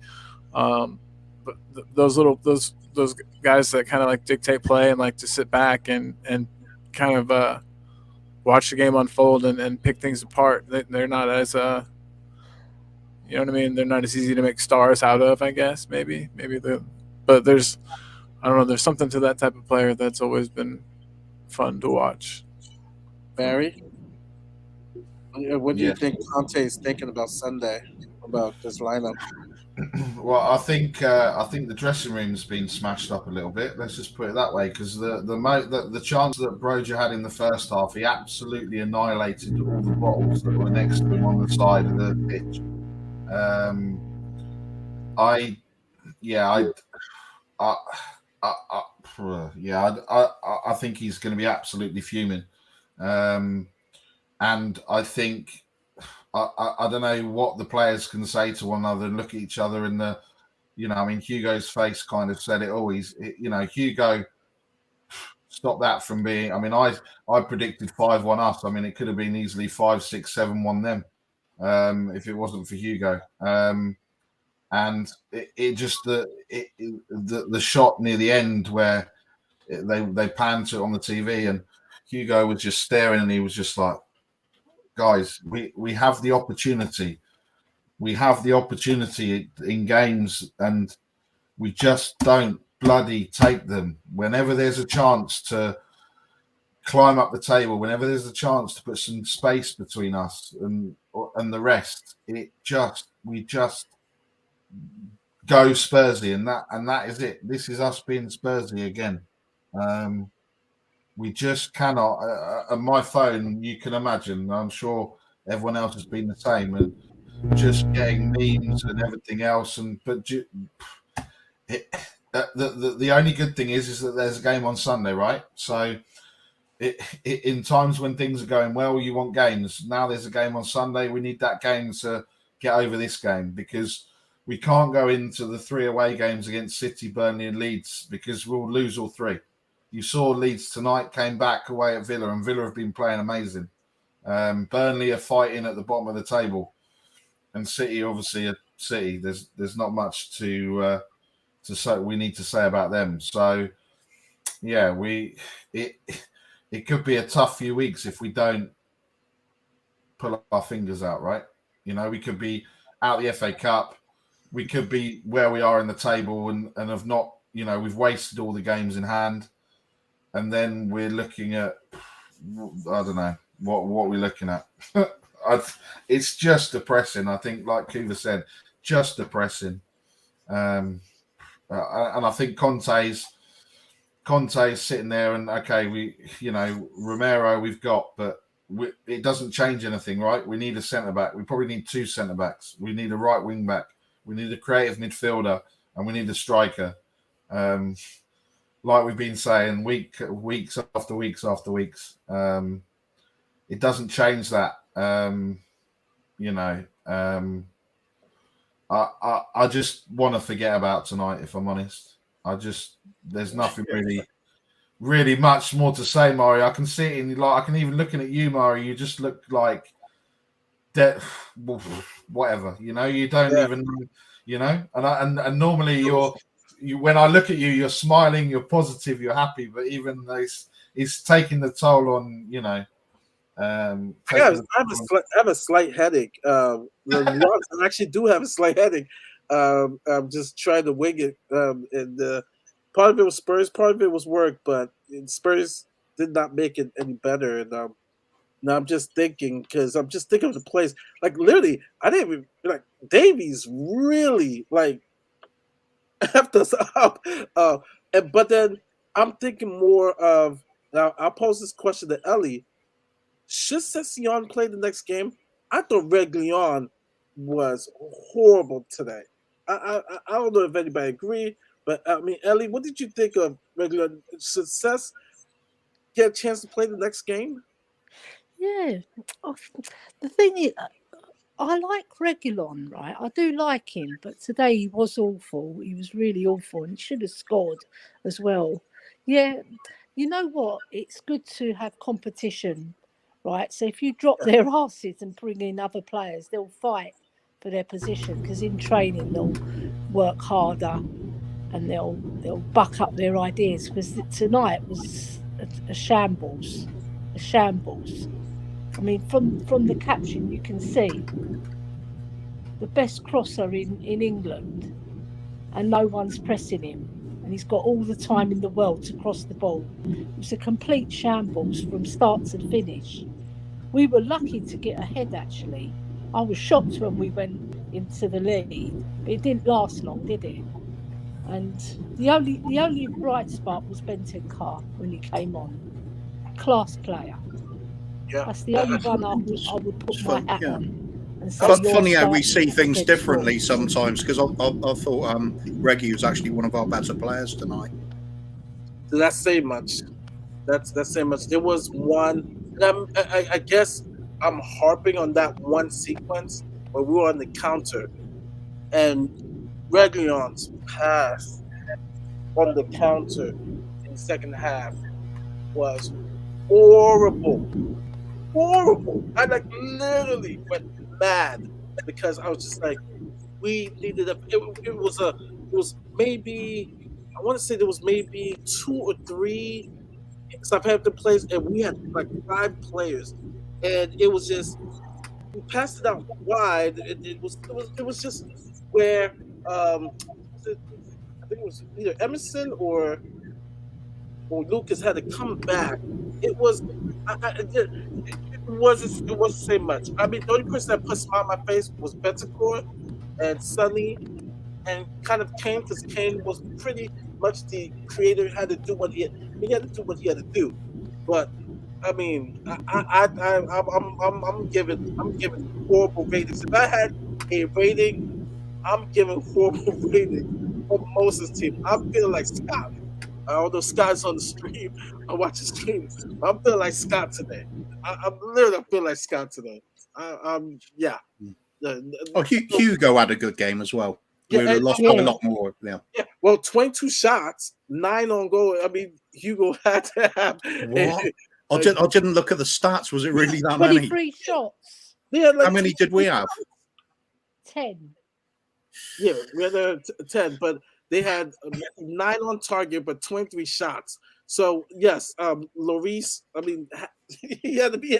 But those guys that kind of like dictate play and like to sit back and kind of watch the game unfold and pick things apart. They're not as you know what I mean? They're not as easy to make stars out of, I guess. Maybe but there's I don't know. There's something to that type of player that's always been fun to watch. Barry, what do you think Conte is thinking about Sunday about this lineup? Well, I think the dressing room's been smashed up a little bit. Let's just put it that way, because the chance that Broja had in the first half, he absolutely annihilated all the bottles that were next to him on the side of the pitch. I think he's going to be absolutely fuming, and I think. I don't know what the players can say to one another and look at each other and Hugo's face kind of said it all. Hugo stopped that from being. I mean, I predicted 5-1 us. I mean, it could have been easily 5-6, 7-1 them if it wasn't for Hugo. And it just the shot near the end where they panned to it on the TV and Hugo was just staring and he was just like, guys, we have the opportunity. We have the opportunity in games and we just don't bloody take them. Whenever there's a chance to climb up the table, whenever there's a chance to put some space between us and the rest, we just go Spursy and that is it. This is us being Spursy again. We just cannot. On my phone, you can imagine. I'm sure everyone else has been the same, and just getting memes and everything else. The only good thing is that there's a game on Sunday, right? So in times when things are going well, you want games. Now there's a game on Sunday. We need that game to get over this game, because we can't go into the 3 away games against City, Burnley, and Leeds, because we'll lose all 3. You saw Leeds tonight came back away at Villa, and Villa have been playing amazing. Burnley are fighting at the bottom of the table, and City obviously are City. There's not much to say. We need to say about them. So yeah, it could be a tough few weeks if we don't pull our fingers out, right? We could be out the FA Cup. We could be where we are in the table and have not, we've wasted all the games in hand. And then we're looking at, I don't know, what we're looking at. It's just depressing. I think, like Kuva said, just depressing. And I think Conte's sitting there and, okay, Romero we've got, but it doesn't change anything, right? We need a centre-back. We probably need 2 centre-backs. We need a right wing-back. We need a creative midfielder, and we need a striker. Like we've been saying, weeks after weeks after weeks. It doesn't change that. I just want to forget about tonight, if I'm honest. There's nothing really much more to say, Mario. I can see it in, I can even looking at you, Mario. You just look like whatever, you don't even, and normally when I look at you, you're smiling, you're positive, you're happy, but even though it's taking the toll on, I have a slight headache. I actually do have a slight headache. I'm just trying to wing it. And part of it was Spurs, part of it was work, but Spurs did not make it any better. And now I'm just thinking, because I'm just thinking of the plays. Like, literally, I didn't even, Davies really, effed us up. But then I'm thinking more of, now I'll pose this question to Ellie. Should Session play the next game? I thought Reguilon was horrible today. I don't know if anybody agreed, but I mean, Ellie, what did you think of Reguilon? Should Ses get a chance to play the next game? Yeah. The thing is, I like Reguilon, right? I do like him, but today he was awful. He was really awful, and he should have scored as well. Yeah, you know what? It's good to have competition, right? So if you drop their asses and bring in other players, they'll fight for their position, because in training they'll work harder and they'll buck up their ideas. Because tonight was a shambles, a shambles. I mean, from the caption you can see the best crosser in England, and no one's pressing him, and he's got all the time in the world to cross the ball. It was a complete shambles from start to finish. We were lucky to get ahead, actually. I was shocked when we went into the lead, but it didn't last long, did it? And the only bright spot was Bentancur when he came on. Class player. Yeah. That's the only one I would put my hat on. And say, But funny how we see things differently sometimes, because I thought Reggie was actually one of our better players tonight. That's saying much. That's saying much. There was one, and I guess I'm harping on that one sequence where we were on the counter, and Reguilon's pass on the counter in the second half was horrible. Horrible. I literally went mad because I was just like, we needed it was maybe, I want to say there was maybe 2 or 3 Southampton players, and we had 5 players, and it was just, we passed it out wide. It was just where I think it was either Emerson or Lucas had to come back. It was it wasn't saying much. I mean, the only person that put a smile on my face was Bentancur and Sonny, and kind of Kane, because Kane was pretty much the creator. Had to do what he had to do what he had to do. But I mean, I'm giving horrible ratings. If I had a rating, I'm giving horrible rating for Moses' team. I'm feeling like Scott. Although Scott's on the stream, I watch the stream. I'm feeling like Scott today. I'm literally feeling like Scott today. Yeah. Oh, Hugo had a good game as well. We would have lost a lot more. Yeah. Well, 22 shots, 9 on goal. I mean, Hugo had to have. What? I didn't look at the stats. Was it really that many? 23 shots. Yeah, like how many did we have? 10. Yeah, we had 10, but they had 9 on target, but 23 shots. So yes, Lloris. I mean, he had to be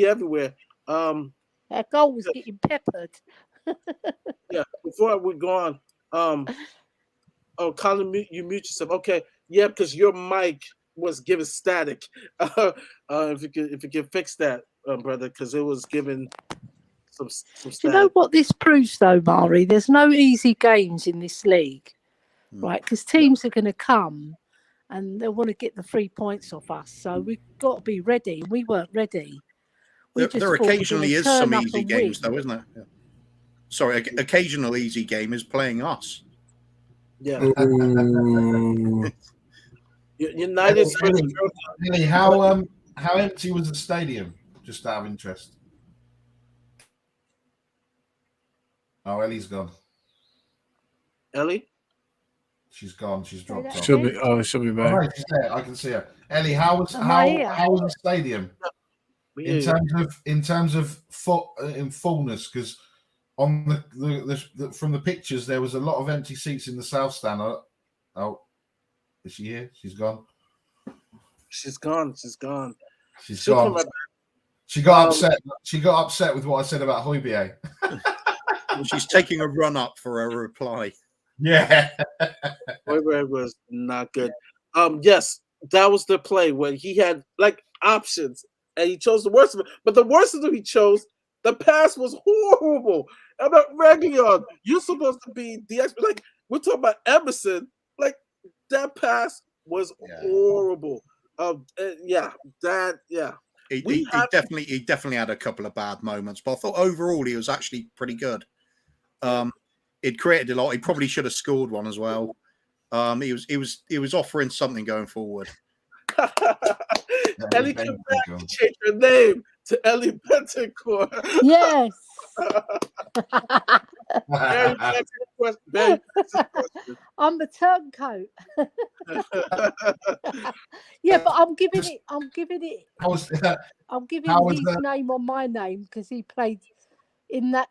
everywhere. That goal was getting peppered. Yeah, before we go on, Colin, you mute yourself. Okay, yeah, because your mic was giving static. If you could fix that, brother, because it was giving some static. Do you know what this proves, though, Mari? There's no easy games in this league, right? Because teams are going to come and they want to get the 3 points off us. So we've got to be ready. We weren't ready. There occasionally is some easy games, though, isn't there? Yeah. Sorry, occasional easy game is playing us. Yeah. United. Really, how empty was the stadium? Just out of interest. Oh, Ellie's gone. Ellie? She's gone. She's dropped off. She'll be back. Oh, right, she's there. I can see her. Ellie, how was the stadium in terms of in fullness? Because on the from the pictures there was a lot of empty seats in the south stand. Oh, is she here? She's gone. She's gone. She's gone. She's gone. She got upset. She got upset with what I said about Højbjerg. She's taking a run up for a reply. Yeah. Højbjerg was not good. Yes, that was the play when he had like options and he chose the worst of it. But the worst of them he chose, the pass was horrible. About Reguilon, you're supposed to be the expert. Like we're talking about Emerson. Like that pass was horrible. He definitely had a couple of bad moments, but I thought overall he was actually pretty good. It created a lot. He probably should have scored one as well. He was offering something going forward. Ellie came back to change her name to Ellie Betancourt. Yes. I'm the turncoat. Yeah, but I'm giving it his name on my name because he played in that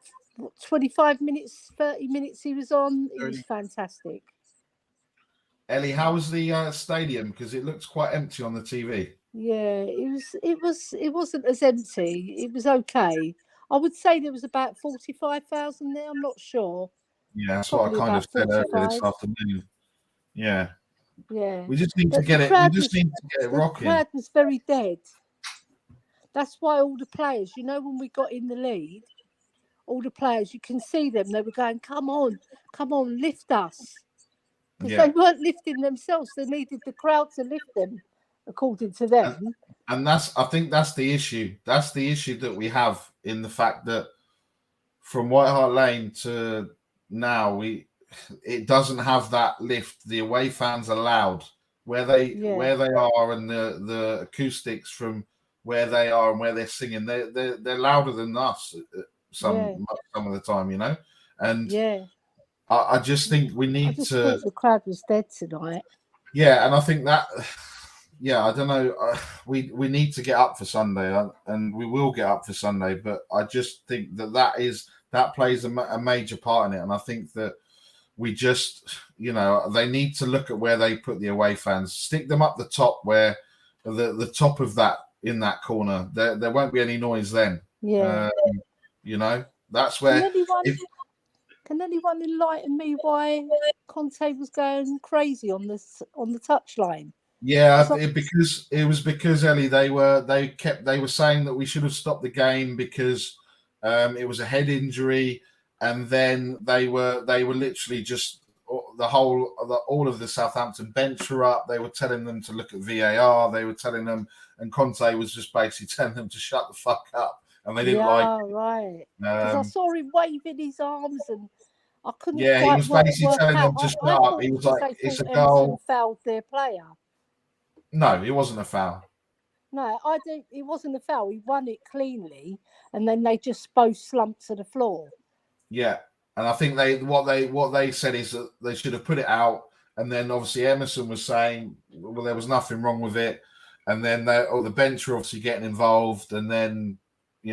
25 minutes, 30 minutes he was on. It was fantastic. Ellie, how was the stadium? Because it looks quite empty on the TV. Yeah, it wasn't as empty. It was okay. I would say there was about 45,000 there. I'm not sure. Yeah, that's what I kind of said earlier this afternoon. Yeah. Yeah. We just need to get it. We just need to get it rocking. The crowd was very dead. That's why all the players, when we got in the lead, all the players, you can see them. They were going, "Come on, lift us," because they weren't lifting themselves. They needed the crowd to lift them, according to them. And I think that's the issue. That's the issue that we have in the fact that from White Hart Lane to now, it doesn't have that lift. The away fans are loud where they are, and the acoustics from where they are and where they're singing, they're louder than us some of the time, And I just think we need to. Thought the crowd was dead tonight. Yeah, and I think that. Yeah, I don't know. We need to get up for Sunday, and we will get up for Sunday. But I just think that plays a major part in it, and I think that we just, they need to look at where they put the away fans, stick them up the top, where the top of that in that corner. There won't be any noise then. Yeah, that's where. Can anyone enlighten me why Conte was going crazy on the touchline? Yeah, because Ellie, they were saying that we should have stopped the game because it was a head injury, and then they were literally just all of the Southampton bench were up. They were telling them to look at VAR. They were telling them, and Conte was just basically telling them to shut the fuck up, and they didn't like it. Right. Because I saw him waving his arms, and I couldn't Yeah, he quite was basically work telling out. them to shut I up. thought He was because like, they "It's a thought Emerson goal." fouled their player. No, it wasn't a foul. No, I don't. It wasn't a foul. He won it cleanly, and then they just both slumped to the floor. Yeah, and I think what they said is that they should have put it out, and then obviously Emerson was saying, well, there was nothing wrong with it, and then the bench were obviously getting involved, and then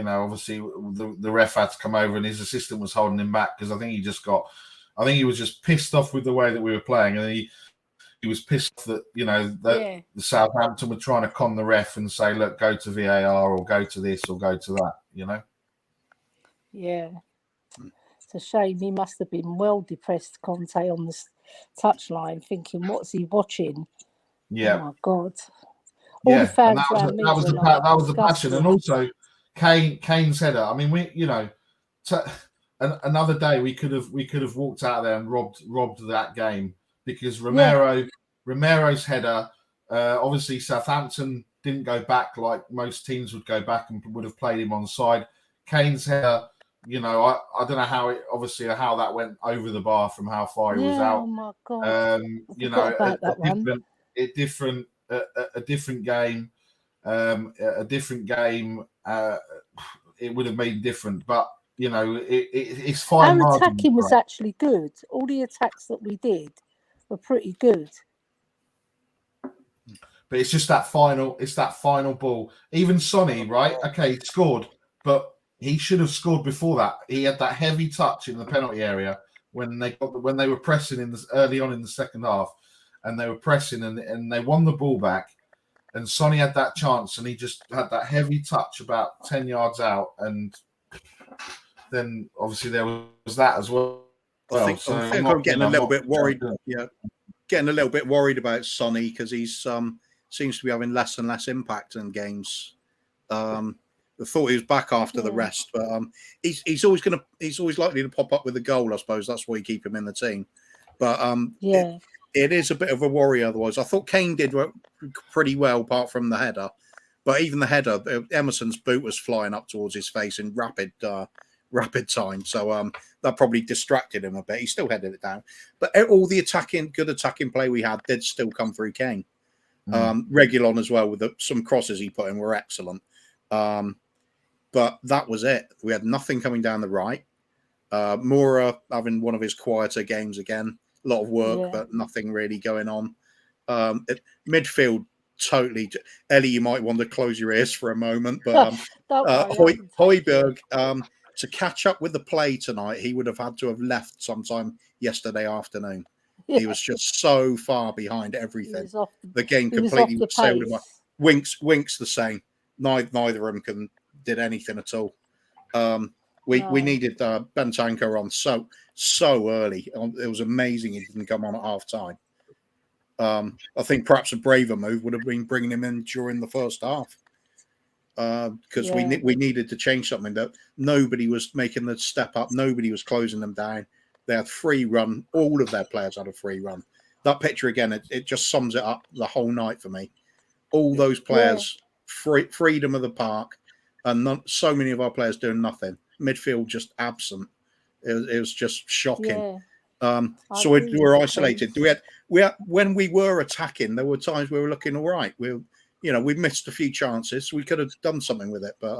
obviously the ref had to come over, and his assistant was holding him back because I think he was just pissed off with the way that we were playing, and he was pissed that the Southampton were trying to con the ref and say, look, go to VAR or go to this or go to that, Yeah. It's a shame. He must have been well depressed, Conte, on the touchline, thinking, what's he watching? Yeah. Oh, my God. All the fans around me that was the passion. And also, Kane's header. I mean, another day we could have walked out there and robbed that game because Romero's header. Obviously, Southampton didn't go back like most teams would go back and would have played him on side. Kane's header. I don't know how that went over the bar from how far he was out. Oh my God! A different game. It would have been different, but it's fine. Our attacking was actually good. All the attacks that we did were pretty good. But it's just that final ball. Even Sonny, right? Okay, he scored, but he should have scored before that. He had that heavy touch in the penalty area when they were pressing early on in the second half, and they were pressing and they won the ball back. And Sonny had that chance, and he just had that heavy touch about 10 yards out, and then obviously there was that as well. I think I'm getting a little bit worried. Yeah, getting a little bit worried about Sonny because he's seems to be having less and less impact in games. I thought he was back after the rest, but he's always likely to pop up with a goal. I suppose that's why you keep him in the team. But it is a bit of a worry. Otherwise, I thought Kane did pretty well, apart from the header. But even the header, Emerson's boot was flying up towards his face in rapid time. So that probably distracted him a bit. He still headed it down. But all the good attacking play we had did still come through Kane. Reguilon as well, with some crosses he put in were excellent. But that was it. We had nothing coming down the right. Moura having one of his quieter games again. A lot of work, but nothing really going on. Midfield, totally. Ellie, you might want to close your ears for a moment. But Højbjerg, to catch up with the play tonight, he would have had to have left sometime yesterday afternoon. He was just so far behind everything. The game completely sailed him up. Winks the same. Neither of them did anything at all. We needed Bentancur on so early. It was amazing he didn't come on at half time. I think perhaps a braver move would have been bringing him in during the first half because we needed to change something. That nobody was making the step up. Nobody was closing them down. They had free run. All of their players had a free run. That picture again, it just sums it up the whole night for me. All those players, freedom of the park, and so many of our players doing nothing. Midfield just absent. It was just shocking. So we were isolated. When we were attacking, there were times we were looking all right. We missed a few chances. We could have done something with it, but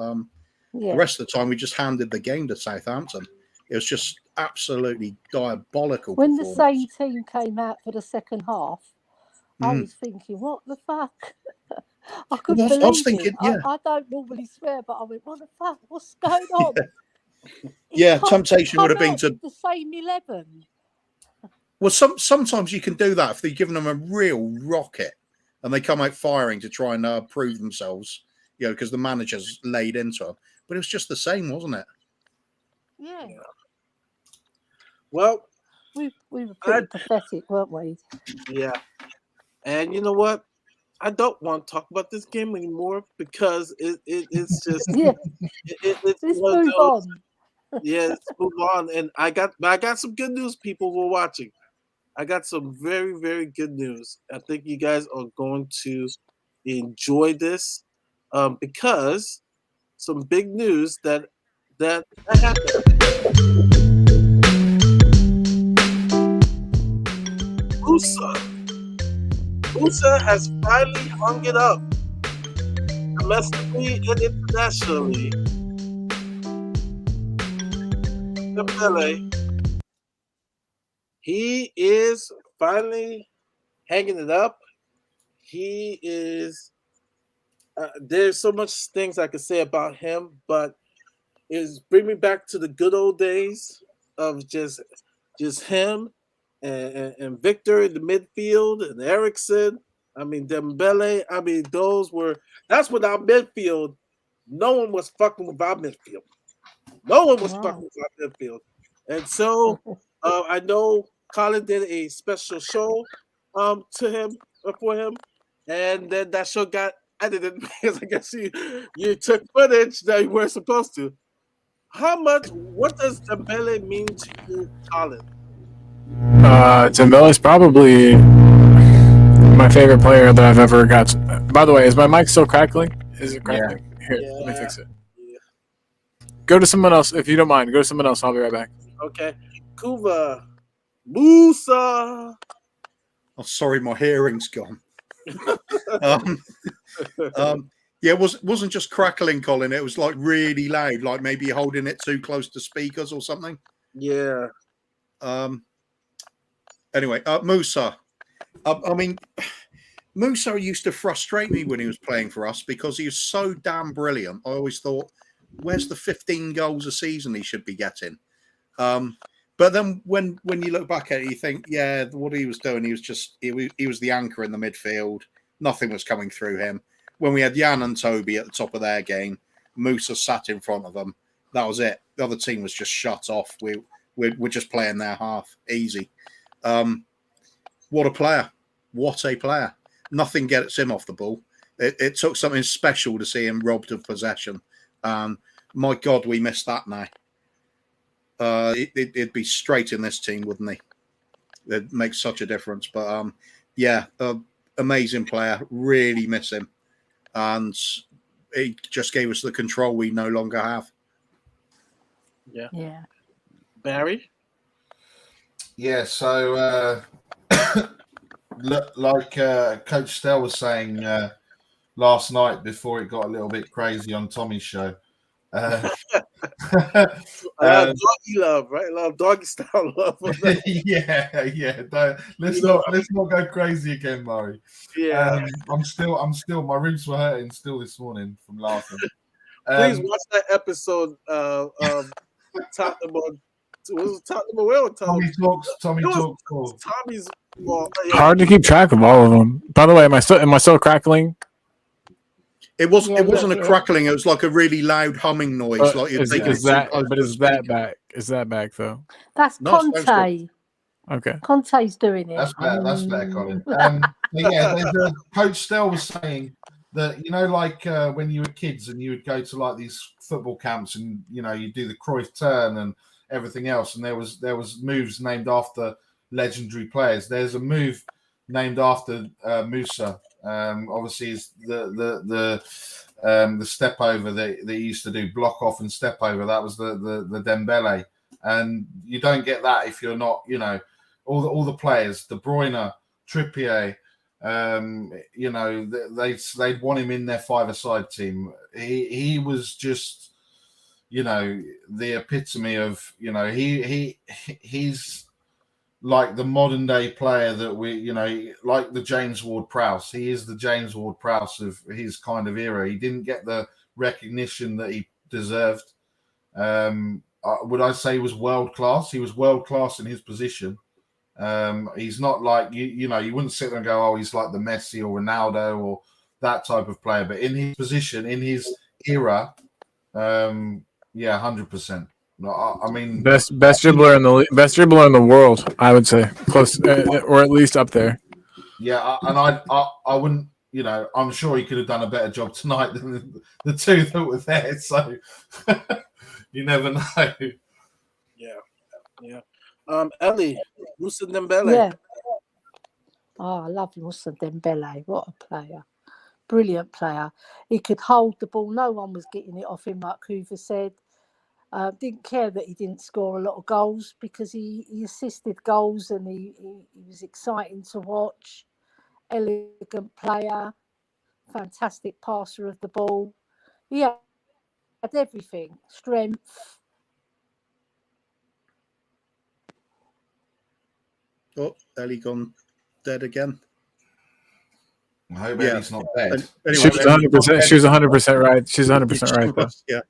the rest of the time we just handed the game to Southampton. It was just absolutely diabolical. When the same team came out for the second half, I was thinking, what the fuck? I couldn't believe I was thinking, it. I don't normally swear, but I went, what the fuck? What's going on? Temptation would have been to the same 11. Well, sometimes you can do that if they're giving them a real rocket and they come out firing to try and prove themselves, because the manager's laid into them. But it was just the same, wasn't it? Yeah. Well, we were pretty pathetic, weren't we? Yeah. And you know what? I don't want to talk about this game anymore because it's just Let's move on. Yeah, let's move on. And I got some good news, people who are watching. I got some very, very good news. I think you guys are going to enjoy this because some big news that happened. Musa. Musa has finally hung it up domestically and internationally. Dembele, he is finally hanging it up. He is. There's so much things I could say about him, but it's bring me back to the good old days of just him and Victor in the midfield and Ericsson. I mean Dembele. I mean that's when our midfield. No one was fucking with our midfield. No one was fucking with our midfield. And so I know Colin did a special show to him for him, and then that show got edited because I guess you took footage that you weren't supposed to. What does Dembele mean to you, Colin? Dembele is probably my favorite player that I've ever got. By the way, is my mic still crackling? Is it crackling? Here, let me fix it. Yeah. Go to someone else if you don't mind. Go to someone else. I'll be right back. Okay. Kuva. Musa. Oh, sorry, my hearing's gone. Yeah, it wasn't just crackling, Colin. It was like really loud, like maybe you're holding it too close to speakers or something. Yeah. Anyway, Musa. I mean, Musa used to frustrate me when he was playing for us because he was so damn brilliant. I always thought, where's the 15 goals a season he should be getting? But then when you look back at it, you think, yeah, what he was doing, he was the anchor in the midfield. Nothing was coming through him. When we had Jan and Toby at the top of their game, Musa sat in front of them. That was it. The other team was just shut off. We're just playing their half easy. What a player. What a player. Nothing gets him off the ball. It took something special to see him robbed of possession. My God, we missed that now. It'd be straight in this team, wouldn't he? It makes such a difference. But yeah, amazing player. Really miss him. And he just gave us the control we no longer have. Yeah. Barry? Yeah, so like Coach Stell was saying last night before it got a little bit crazy on Tommy's show. A lot of doggy love, right? A lot of doggy style love. Yeah. Let's not go crazy again, Murray. Yeah. I'm still. My ribs were hurting still this morning from laughing. Please watch that episode of Tottenham. Was it Tottenham away or Tommy talks. Tommy's. Well, yeah. Hard to keep track of all of them. By the way, am I still crackling? It wasn't a crackling. It was like a really loud humming noise. Like is that back? Is that back though? That's Conte. Okay. Conte's doing it. That's better, Colin. Yeah, Coach Stell was saying that, like when you were kids and you would go to like these football camps and you do the Cruyff turn and everything else, and there was moves named after legendary players. There's a move named after Musa. Obviously, is the step over that he used to do, block off and step over. That was the Dembele, and you don't get that if you're not, all the players, De Bruyne, Trippier, they'd want him in their five-a-side team. He was just, the epitome of, he's like the modern day player that we, like the James Ward-Prowse. He is the James Ward-Prowse of his kind of era. He didn't get the recognition that he deserved. Would I say he was world class? He was world class in his position. He's not like you wouldn't sit there and go, oh, he's like the Messi or Ronaldo or that type of player. But in his position, in his era, 100%. I mean, best dribbler in the world, I would say, close or at least up there. Yeah, and I wouldn't. I'm sure he could have done a better job tonight than the two that were there. So you never know. Yeah. Ellie, Musa Dembele. Yeah. Oh, I love Musa Dembele. What a player. Brilliant player. He could hold the ball. No one was getting it off him, like Hoover said. Didn't care that he didn't score a lot of goals because he assisted goals and he was exciting to watch. Elegant player, fantastic passer of the ball. He had everything, strength. Oh, Ellie gone dead again. I hope Eddie's not dead. She was 100%. She was 100% right. She's 100% right though. Yeah.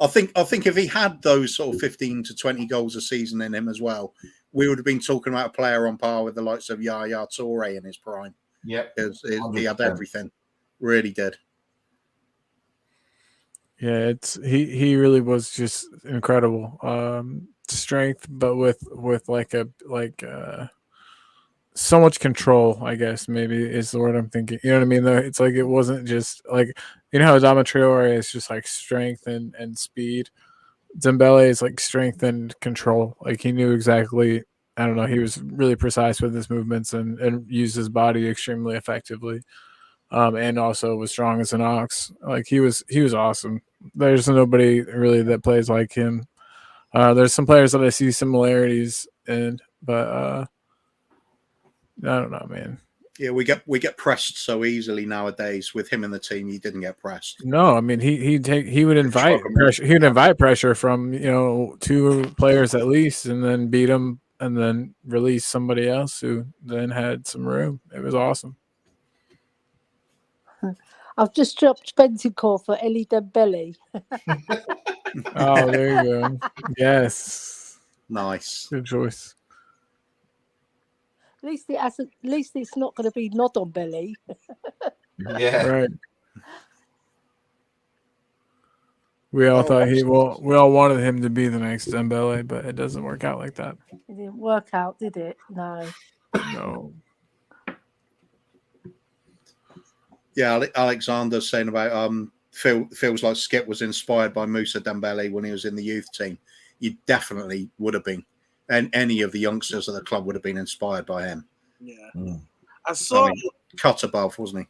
I think if he had those sort of 15 to 20 goals a season in him as well, we would have been talking about a player on par with the likes of Yaya Toure in his prime. Yep. He had everything. Really did. Yeah, he really was just incredible. Strength, but with so much control, I guess maybe is the word I'm thinking. You know what I mean? Though it's like it wasn't just like, you know how Adama Traore is just like strength and speed. Dembele is like strength and control. Like he knew exactly. I don't know. He was really precise with his movements and used his body extremely effectively. And also was strong as an ox. Like he was awesome. There's nobody really that plays like him. There's some players that I see similarities in, but I don't know, man. Yeah, we get pressed so easily nowadays. With him in the team, he didn't get pressed. No, I mean he would invite pressure. He would invite pressure from two players at least, and then beat them, and then release somebody else who then had some room. It was awesome. I've just dropped Bentancur for Ellie Dembele. Oh, there you go. Yes, Nice. good choice. At least it's not going to be Nod on Belly. Yeah. Right. We all thought we all wanted him to be the next Dembele, but it doesn't work out like that. It didn't work out, did it? No. No. Yeah, Alexander's saying about feels like Skip was inspired by Moussa Dembele when he was in the youth team. You definitely would have been, and any of the youngsters of the club would have been inspired by him. Yeah, I saw cut above, wasn't he?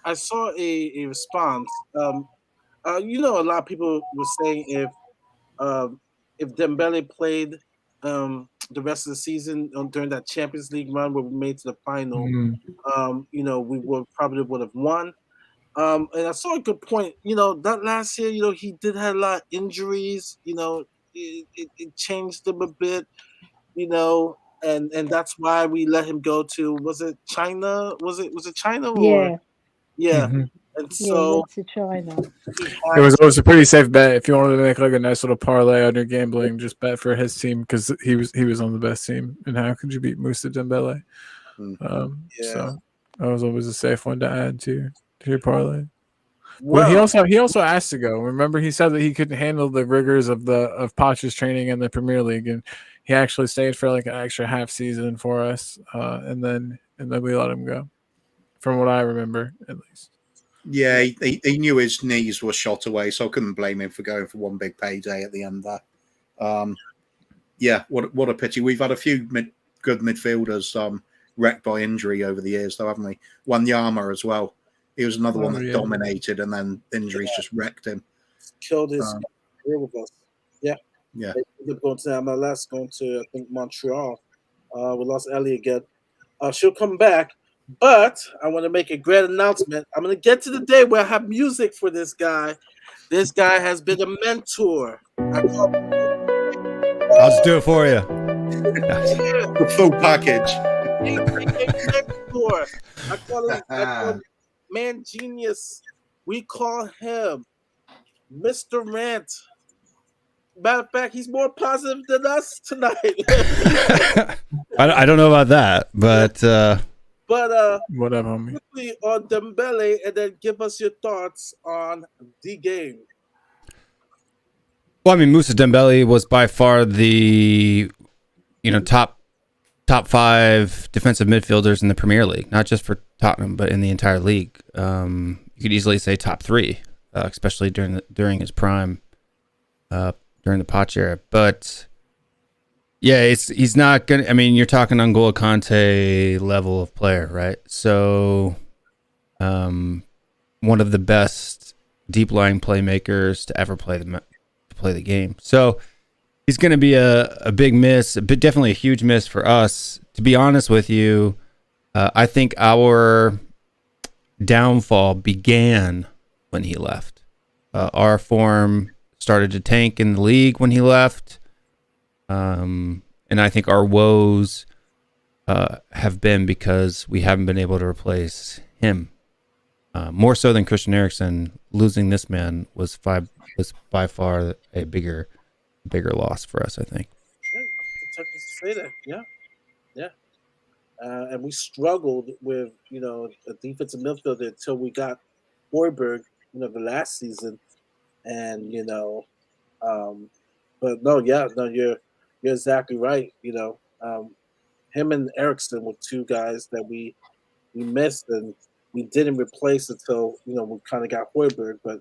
I saw a response. A lot of people were saying if Dembele played the rest of the season during that Champions League run where we made to the final, we would have won. And I saw a good point. That last year, he did have a lot of injuries. It changed him a bit. And that's why we let him go to. Was it China? Was it China? Or, yeah. Mm-hmm. And so he went to China. It was a pretty safe bet. If you wanted to make like a nice little parlay on your gambling, just bet for his team because he was on the best team. And how could you beat Moussa Dembele? So that was always a safe one to add to your parlay. Well, he also asked to go. Remember, he said that he couldn't handle the rigors of Poch's training in the Premier League, and he actually stayed for like an extra half season for us, and then we let him go. From what I remember, at least. Yeah, he knew his knees were shot away, so I couldn't blame him for going for one big payday at the end there. Yeah, what a pity. We've had a few good midfielders wrecked by injury over the years, though, haven't we? Wanyama as well. He was another one that dominated, and then injuries just wrecked him. Killed his career with us. Yeah. Yeah. They ended up going to MLS, going to, I think, Montreal. We lost Ellie again. She'll come back. But I want to make a great announcement. I'm going to get to the day where I have music for this guy. This guy has been a mentor. I'll just do it for you. The full package. Mentor. I call him man genius. We call him Mr. Rant. Matter of fact, he's more positive than us tonight. I don't know about that, but whatever, homie. Quickly on Dembele, and then give us your thoughts on the game. Well, I mean, Moussa Dembele was by far the top 5 defensive midfielders in the Premier League, not just for Tottenham, but in the entire league. You could easily say top 3, especially during his prime, during the Poch era. But yeah, he's not gonna. I mean, you're talking N'Golo Kante level of player, right? So, one of the best deep lying playmakers to ever play to play the game. So he's going to be a big miss, but definitely a huge miss for us. To be honest with you, I think our downfall began when he left. Our form started to tank in the league when he left. And I think our woes have been because we haven't been able to replace him. More so than Christian Eriksen, losing this man was by far a bigger loss for us, I think. Yeah, it's tough to say that. Yeah. And we struggled with, a defensive midfielder until we got Hoiberg, the last season. And, but no, you're exactly right. Him and Eriksson were two guys that we missed and we didn't replace until, we kind of got Hoiberg. But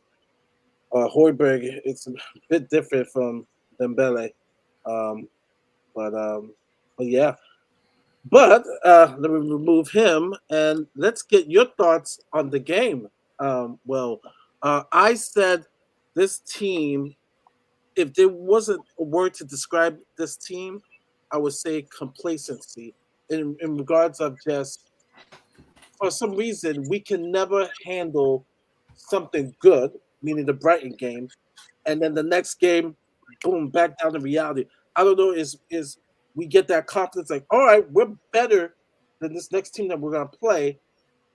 Hoiberg, it's a bit different from Dembele. But yeah. But let me remove him and let's get your thoughts on the game. I said this team, if there wasn't a word to describe this team, I would say complacency in regards of just, for some reason, we can never handle something good, meaning the Brighton game, and then the next game, boom, back down to reality. I don't know, is we get that confidence like, all right, we're better than this next team that we're gonna play,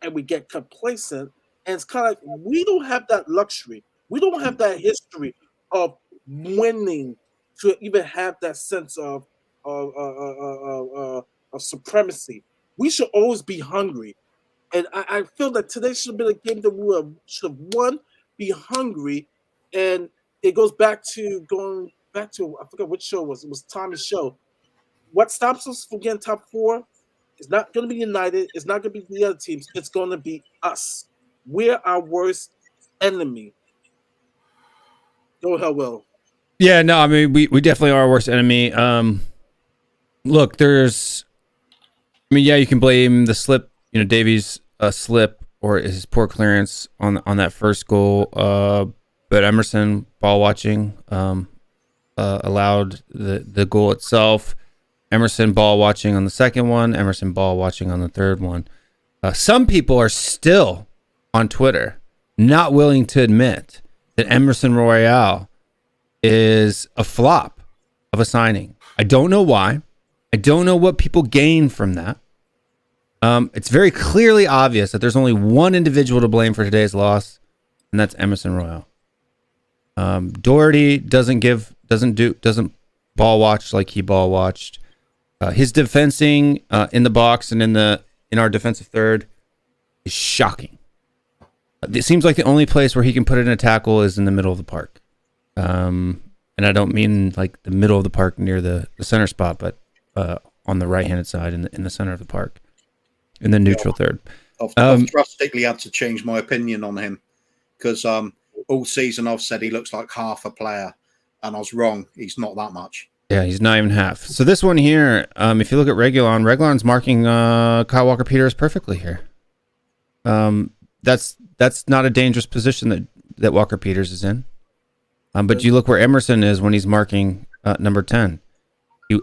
and we get complacent. And it's kind of like we don't have that luxury. We don't have that history of winning to even have that sense of supremacy. We should always be hungry. And I feel that today should have been a game that we should have won, be hungry, and it goes back to I forgot which show it was. It was Tommy's show. What stops us from getting top four is not going to be United. It's not going to be the other teams. It's going to be us. We're our worst enemy. Go ahead, Will. Yeah, no, I mean we definitely are our worst enemy. Look, you can blame the slip, Davies' slip or his poor clearance on that first goal. But Emerson ball watching allowed the goal itself. Emerson ball watching on the second one. Emerson ball watching on the third one. Some people are still on Twitter not willing to admit that Emerson Royale is a flop of a signing. I don't know why. I don't know what people gain from that. It's very clearly obvious that there's only one individual to blame for today's loss, and that's Emerson Royale. Doherty doesn't ball watch like he ball watched. His defensing in the box and in our defensive third is shocking. It seems like the only place where he can put in a tackle is in the middle of the park. And I don't mean like the middle of the park near the center spot, but on the right-handed side in the center of the park, in the neutral third. I've drastically had to change my opinion on him because all season I've said he looks like half a player, and I was wrong. He's not that much. Yeah, he's not even half. So this one here, if you look at Reguilon's marking Kyle Walker-Peters perfectly here. That's not a dangerous position that Walker-Peters is in. But you look where Emerson is when he's marking number 10.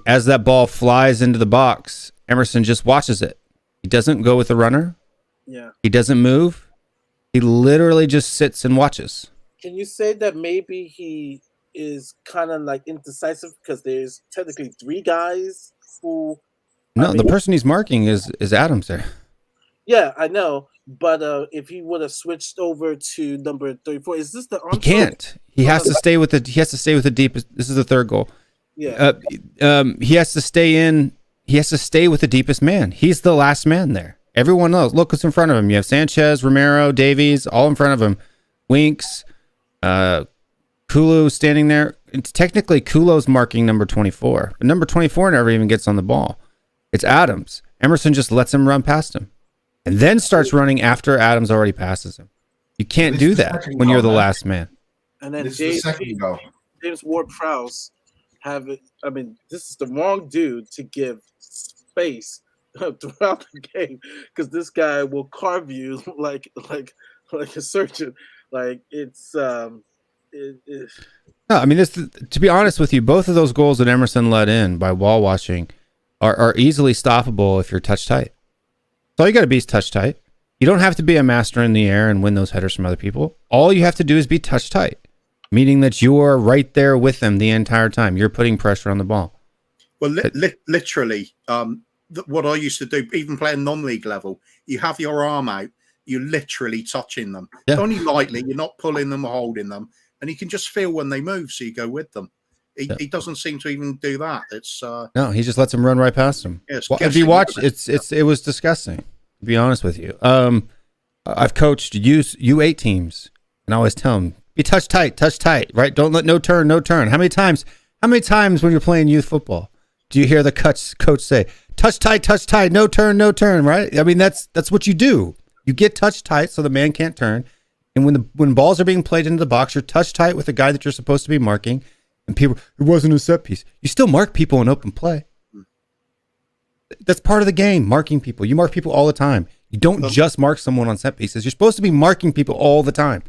As that ball flies into the box, Emerson just watches it. He doesn't go with the runner. Yeah. He doesn't move. He literally just sits and watches. Can you say that maybe he is kind of like indecisive because there's technically three guys who... No, the person he's marking is Adams there. Yeah, I know. But if he would have switched over to number 34, is this the... He can't. He has to stay with the deepest... This is the third goal. Yeah. He has to stay in... He has to stay with the deepest man. He's the last man there. Everyone else, look what's in front of him. You have Sanchez, Romero, Davies, all in front of him. Winks, Kulu standing there. It's technically, Kulo's marking number 24. But number 24 never even gets on the ball. It's Adams. Emerson just lets him run past him. And then starts running after Adams already passes him. You can't do that when you're the last man. And then James Ward-Prowse have it. I mean, this is the wrong dude to give space throughout the game because this guy will carve you like a surgeon. Like it's No, I mean, to be honest with you, both of those goals that Emerson let in by wall washing are easily stoppable if you're touch tight. So all you got to be is touch tight. You don't have to be a master in the air and win those headers from other people. All you have to do is be touch tight, meaning that you are right there with them the entire time. You're putting pressure on the ball. Well, literally, what I used to do, even playing non-league level, you have your arm out, you're literally touching them. Yeah. Only lightly, you're not pulling them or holding them, and you can just feel when they move, so you go with them. He doesn't seem to even do that. It's no, he just lets them run right past him. Yeah, well, if you watch, it was disgusting. To be honest with you, I've coached U8 teams, and I always tell them, be touch tight, right? Don't let no turn. How many times when you're playing youth football do you hear the coach say, touch tight, no turn, right? I mean, that's what you do. You get touch tight so the man can't turn, and when balls are being played into the box, you're touch tight with the guy that you're supposed to be marking, and people, it wasn't a set piece. You still mark people in open play. That's part of the game, marking people. You mark people all the time. You don't just mark someone on set pieces. You're supposed to be marking people all the time.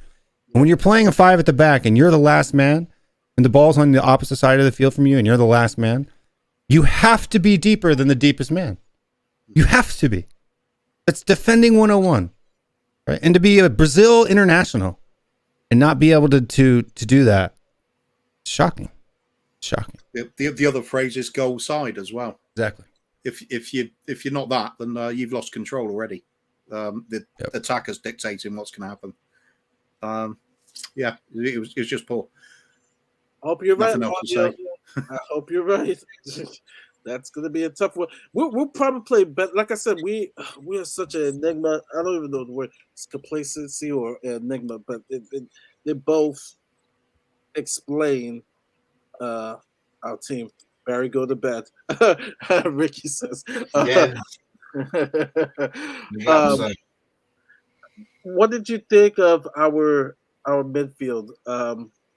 And when you're playing a 5 at the back and you're the last man and the ball's on the opposite side of the field from you and you're the last man, you have to be deeper than the deepest man. You have to be. That's defending 101. Right? And to be a Brazil international and not be able to do that, it's shocking. The other phrase is goal side as well. Exactly. If you're not that, then you've lost control already. The attacker's dictating what's going to happen. It was just poor. I hope you're Nothing right. else to say. I hope you're right. That's going to be a tough one. We'll probably play better. Like I said, we are such an enigma. I don't even know the word. It's complacency or enigma, but they both explain our team. Barry, go to bed. Ricky says. What did you think of our midfield?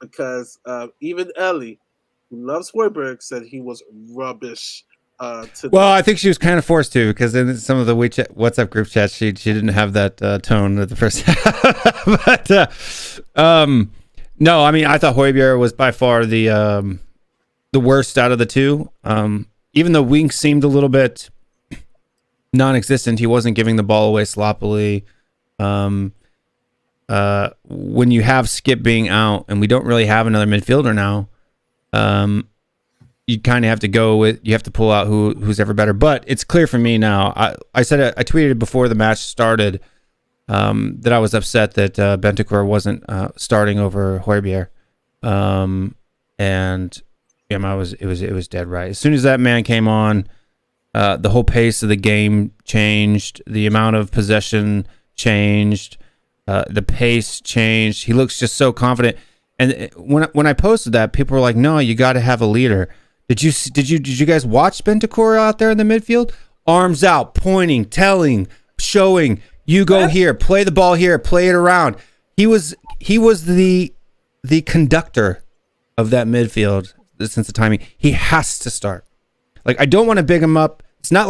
Because even Ellie, who loves Hoiberg, said he was rubbish. Well, I think she was kind of forced to, because in some of the WhatsApp group chats, she didn't have that tone at the first half. But no, I mean, I thought Hoiberg was by far the worst out of the two. Even though Wink seemed a little bit non-existent, he wasn't giving the ball away sloppily. When you have Skip being out and we don't really have another midfielder now, you kind of have to you have to pull out who's ever better. But it's clear for me now. I tweeted before the match started that I was upset that Bentancur wasn't starting over Højbjerg. And it was dead right. As soon as that man came on, the whole pace of the game changed. The amount of possession changed. The pace changed. He looks just so confident. And when I posted that, people were like, "No, you got to have a leader." Did you guys watch Bentancur out there in the midfield? Arms out, pointing, telling, showing. You go here, play the ball here, play it around. He was the conductor of that midfield since the timing. He has to start. Like, I don't want to big him up. It's not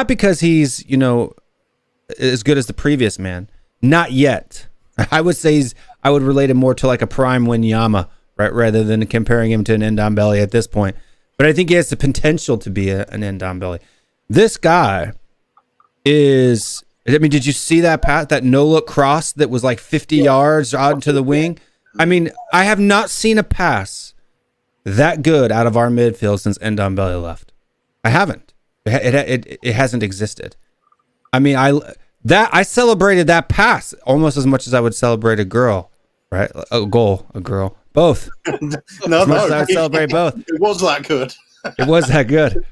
because he's, as good as the previous man. Not yet. I would say I would relate him more to like a prime Wanyama, right, rather than comparing him to an Ndombele at this point. But I think he has the potential to be an Ndombele. This guy is. I mean, did you see that pass, that no-look cross that was like 50 yards out into the wing? I mean, I have not seen a pass that good out of our midfield since Ndombele left. I haven't. It hasn't existed. I mean, I celebrated that pass almost as much as I would celebrate a girl, right? A girl, both. I celebrate both. It was that good. It was that good.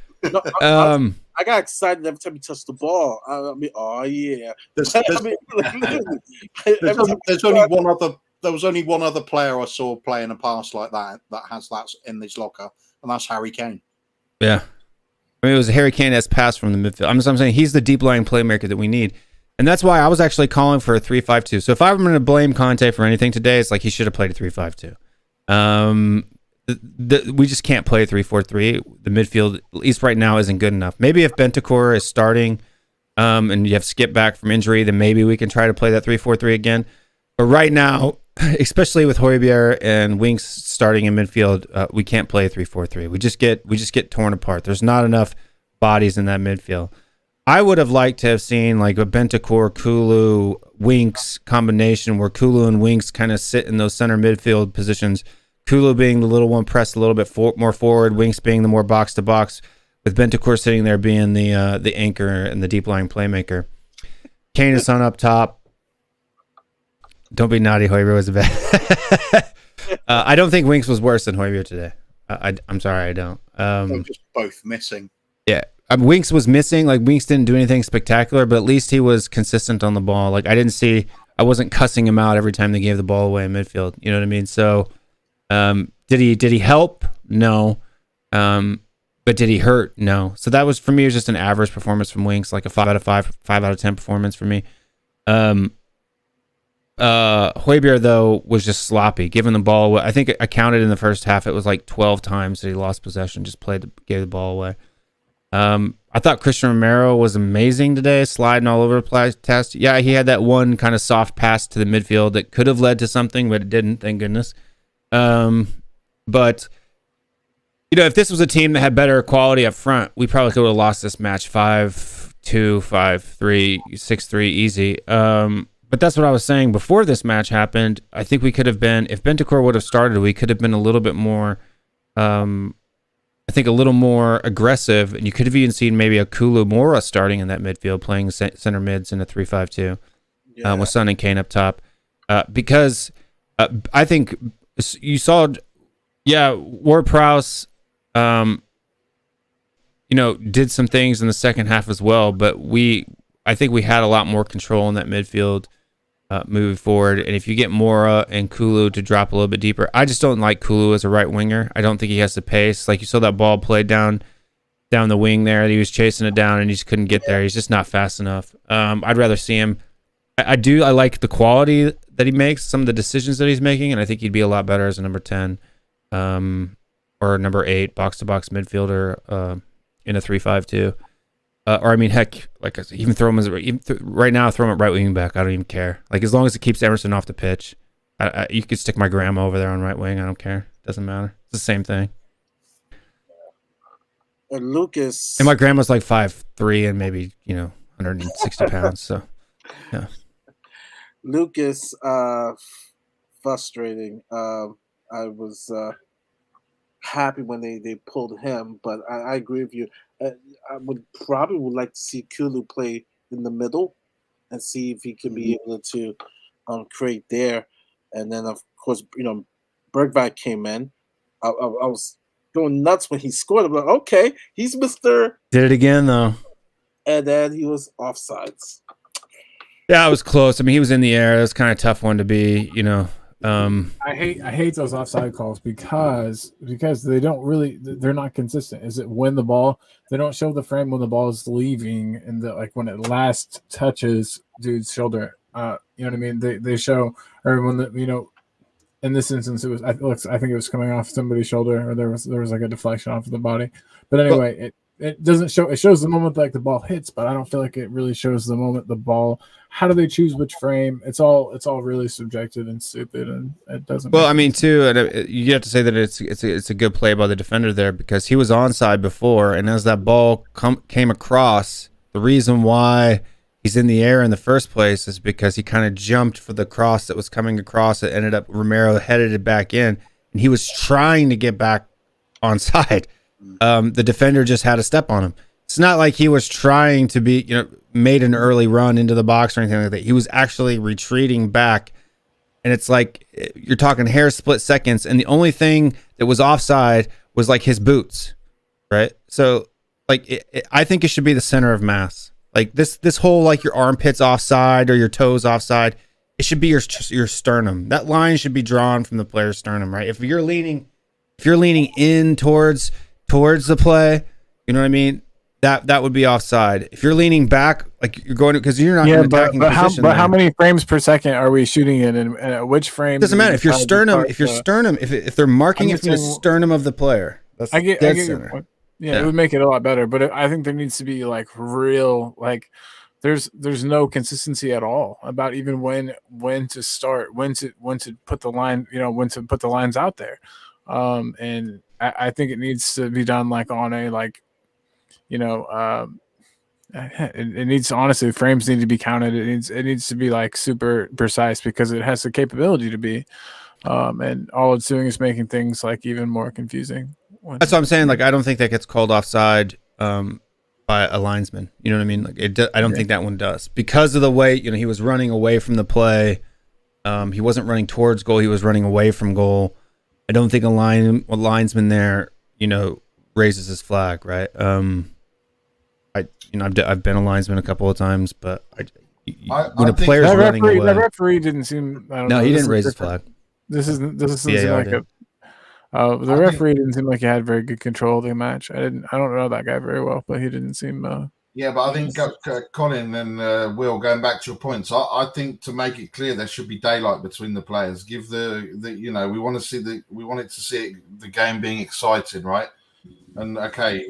I got excited every time he touched the ball. I mean, oh yeah. There was only one other player I saw playing a pass like that has that in his locker, and that's Harry Kane. Yeah, I mean, it was a Harry Kane-esque pass from the midfield. I'm saying he's the deep lying playmaker that we need, and that's why I was actually calling for a 3-5-2. So if I'm going to blame Conte for anything today, it's like he should have played a 3-5-2. We just can't play a 3-4-3. The midfield, at least right now, isn't good enough. Maybe if Bentancur is starting, and you have Skip back from injury, then maybe we can try to play that 3-4-3 again. But right now, especially with Højbjerg and Winks starting in midfield, we can't play 3-4-3. We just get torn apart. There's not enough bodies in that midfield. I would have liked to have seen like a Bentancur, Kulu, Winks combination where Kulu and Winks kind of sit in those center midfield positions. Kulu being the little one pressed a little bit more forward, Winks being the more box to box, with Bentancur sitting there being the anchor and the deep lying playmaker. Kane is on up top. Don't be naughty, Højbjerg was bad. I don't think Winks was worse than Højbjerg today. I'm sorry, I don't. They're just both missing. Yeah, Winks was missing. Like Winks didn't do anything spectacular, but at least he was consistent on the ball. Like I wasn't cussing him out every time they gave the ball away in midfield. You know what I mean? So, did he help? No. But did he hurt? No. So that was, for me, it was just an average performance from Winks, like a 5 out of 5, 5 out of 10 performance for me. Højbjerg, though, was just sloppy, giving the ball away. I think I counted in the first half, it was like 12 times that he lost possession, just gave the ball away. I thought Christian Romero was amazing today, sliding all over the place. Yeah, he had that one kind of soft pass to the midfield that could have led to something, but it didn't, thank goodness. But if this was a team that had better quality up front, we probably could have lost this match 5-2, 5-3, 6-3 easy. But that's what I was saying before this match happened. I think we could have been, if Bentancur would have started, we could have been a little bit more, I think a little more aggressive, and you could have even seen maybe a Kulu Mora starting in that midfield, playing center mids in a 3-5-2, with Son and Kane up top. Because I think you saw, Ward-Prowse, did some things in the second half as well, but I think we had a lot more control in that midfield moving forward. And if you get Mora and Kulu to drop a little bit deeper, I just don't like Kulu as a right winger. I don't think he has the pace. Like you saw that ball played down the wing there. He was chasing it down and he just couldn't get there. He's just not fast enough. I'd rather see him. I like the quality that he makes, some of the decisions that he's making, and I think he'd be a lot better as a number 10 or number 8 box-to-box midfielder in a 3-5-2. Or I mean, heck, like even throw him right now. Throw him at right wing back. I don't even care. Like as long as it keeps Emerson off the pitch, you could stick my grandma over there on right wing. I don't care. Doesn't matter. It's the same thing. And Lucas. And my grandma's like 5'3" and maybe 160 pounds. So yeah. Lucas, frustrating. I was happy when they pulled him, but I agree with you. I would like to see Kulu play in the middle and see if he can be able to create there. And then, of course, Bergwijn came in. I was going nuts when he scored. I'm like, okay, he's Mr. Did it again, though. And then he was offsides. Yeah, it was close. I mean, he was in the air. It was kind of a tough one to be, I hate those offside calls because they're not consistent. Is it when the ball, they don't show the frame when the ball is leaving and when it last touches dude's shoulder. You know what I mean? They show, or when in this instance I think it was coming off somebody's shoulder, or there was like a deflection off of the body. But anyway, it doesn't show. It shows the moment the ball hits, but I don't feel like it really shows the moment the ball. How do they choose which frame? It's all really subjective and stupid, and it doesn't. Well, I mean, too, and you have to say that it's a good play by the defender there, because he was onside before, and as that ball came across, the reason why he's in the air in the first place is because he kind of jumped for the cross that was coming across. It ended up Romero headed it back in, and he was trying to get back onside. The defender just had a step on him. It's not like he was trying to be, made an early run into the box or anything like that. He was actually retreating back, and it's like you're talking hair split seconds, and the only thing that was offside was his boots, right? So I think it should be the center of mass. Like this whole your armpits offside or your toes offside, it should be your sternum. That line should be drawn from the player's sternum, right? If you're leaning in towards the play, you know what I mean? That would be offside. If you're leaning back, you're going because you're not in attacking position. How many frames per second are we shooting in, and at which frame? Doesn't matter if your sternum. If they're marking it from the sternum of the player, that's I get dead center. Yeah, it would make it a lot better. But I think there needs to be real there's no consistency at all about even when to start, when to put the line, when to put the lines out there. And I think it needs to be done like on a it needs to, honestly, frames need to be counted. It needs to be like super precise because it has the capability to be. And all it's doing is making things like even more confusing. That's what I'm saying. Like, I don't think that gets called offside by a linesman. You know what I mean? Like, I don't think that one does because of the way he was running away from the play. He wasn't running towards goal. He was running away from goal. I don't think a linesman there, raises his flag, right? I've been a linesman a couple of times, but when a player's running away, the referee didn't seem. He didn't raise his flag. This isn't like the referee didn't seem like he had very good control of the match. I don't know that guy very well, but he didn't seem. Yeah, but I think Colin and Will, going back to your points, I think to make it clear there should be daylight between the players. Give the we want it to see the game being exciting, right? And okay,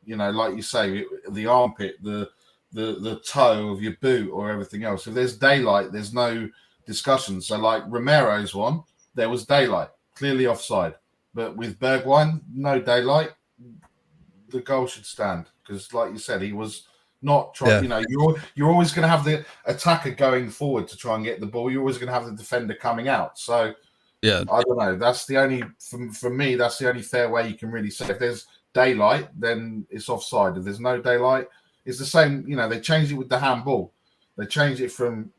like you say, the armpit, the toe of your boot or everything else. If there's daylight, there's no discussion. So like Romero's one, there was daylight, clearly offside. But with Bergwijn, no daylight, the goal should stand. Because like you said, he was not trying, you're always going to have the attacker going forward to try and get the ball. You're always going to have the defender coming out. So I don't know. That's the only, for me, that's the only fair way you can really say. If there's daylight, then it's offside. If there's no daylight, it's the same. They changed it with the handball. They changed it from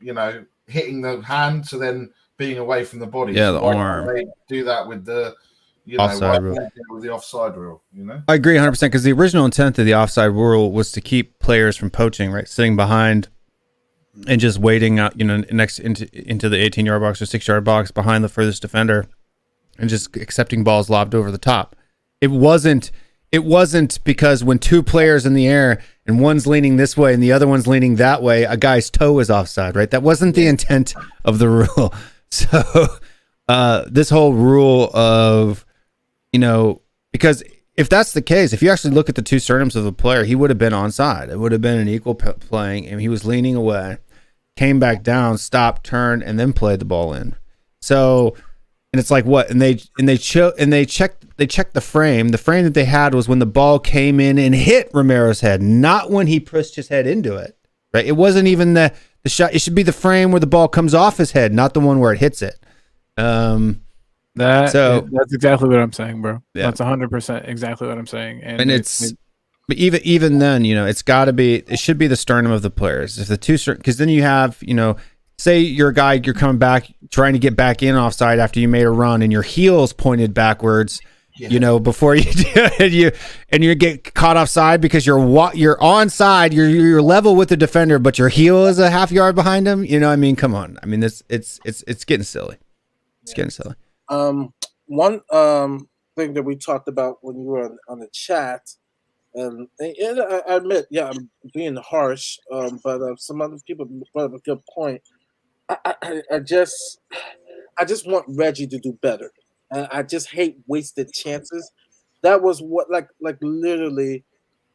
hitting the hand to then being away from the body. Yeah, the arm. They do that with the offside rule. With the offside rule. I agree 100% because the original intent of the offside rule was to keep players from poaching, right? Sitting behind and just waiting out, next into the 18-yard box or 6-yard box behind the furthest defender, and just accepting balls lobbed over the top. It wasn't because when two players in the air and one's leaning this way and the other one's leaning that way, a guy's toe is offside, right? That wasn't the intent of the rule. So this whole rule of, because if that's the case, if you actually look at the two sternoms of the player, he would have been onside. It would have been an equal playing, and he was leaning away, came back down, stopped, turned, and then played the ball in. So, and it's like what? And they checked the frame. The frame that they had was when the ball came in and hit Romero's head, not when he pushed his head into it. Right? It wasn't even the shot. It should be the frame where the ball comes off his head, not the one where it hits it. That's exactly what I'm saying, bro. Yeah. That's 100% exactly what I'm saying. And but even then, it's got to be. It should be the sternum of the players. If the two, because then you have, say you're a guy, you're coming back, trying to get back in offside after you made a run, and your heels pointed backwards. Yeah. Before you do it, and you get caught offside because you're onside, you're level with the defender, but your heel is a half yard behind him. Come on. It's getting silly. It's getting silly. One thing that we talked about when you were on the chat, and I admit, I'm being harsh, but some other people brought up a good point. I just want Reggie to do better. I just hate wasted chances. That was what, like literally,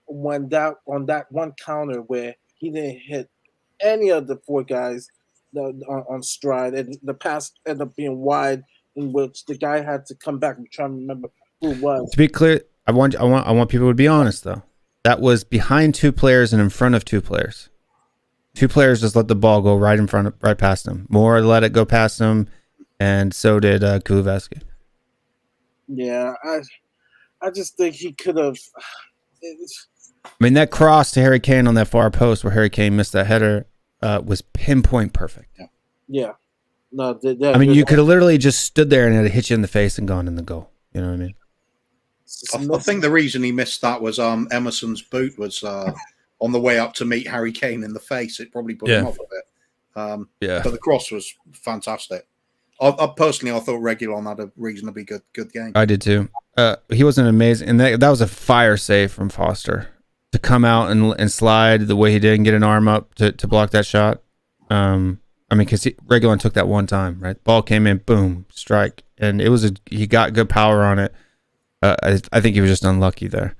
when on that one counter where he didn't hit any of the four guys on stride, and the pass ended up being wide, in which the guy had to come back. I'm trying to remember who it was. To be clear, I want people to be honest though. That was behind two players and in front of two players. Two players just let the ball go right past them. Moore let it go past them, and so did Kulevaski. Yeah, I just think he could have. That cross to Harry Kane on that far post where Harry Kane missed that header was pinpoint perfect. Yeah. No, you could have literally just stood there and it hit you in the face and gone in the goal. You know what I mean? I think the reason he missed that was Emerson's boot was on the way up to meet Harry Kane in the face. It probably put him off a bit. But the cross was fantastic. I personally thought Reguilon had a reasonably good game. I did too. He was an amazing, and that was a fire save from Foster to come out and slide the way he did and get an arm up to block that shot. Because Reguilon took that one time, right? Ball came in, boom, strike, and he got good power on it. I think he was just unlucky there.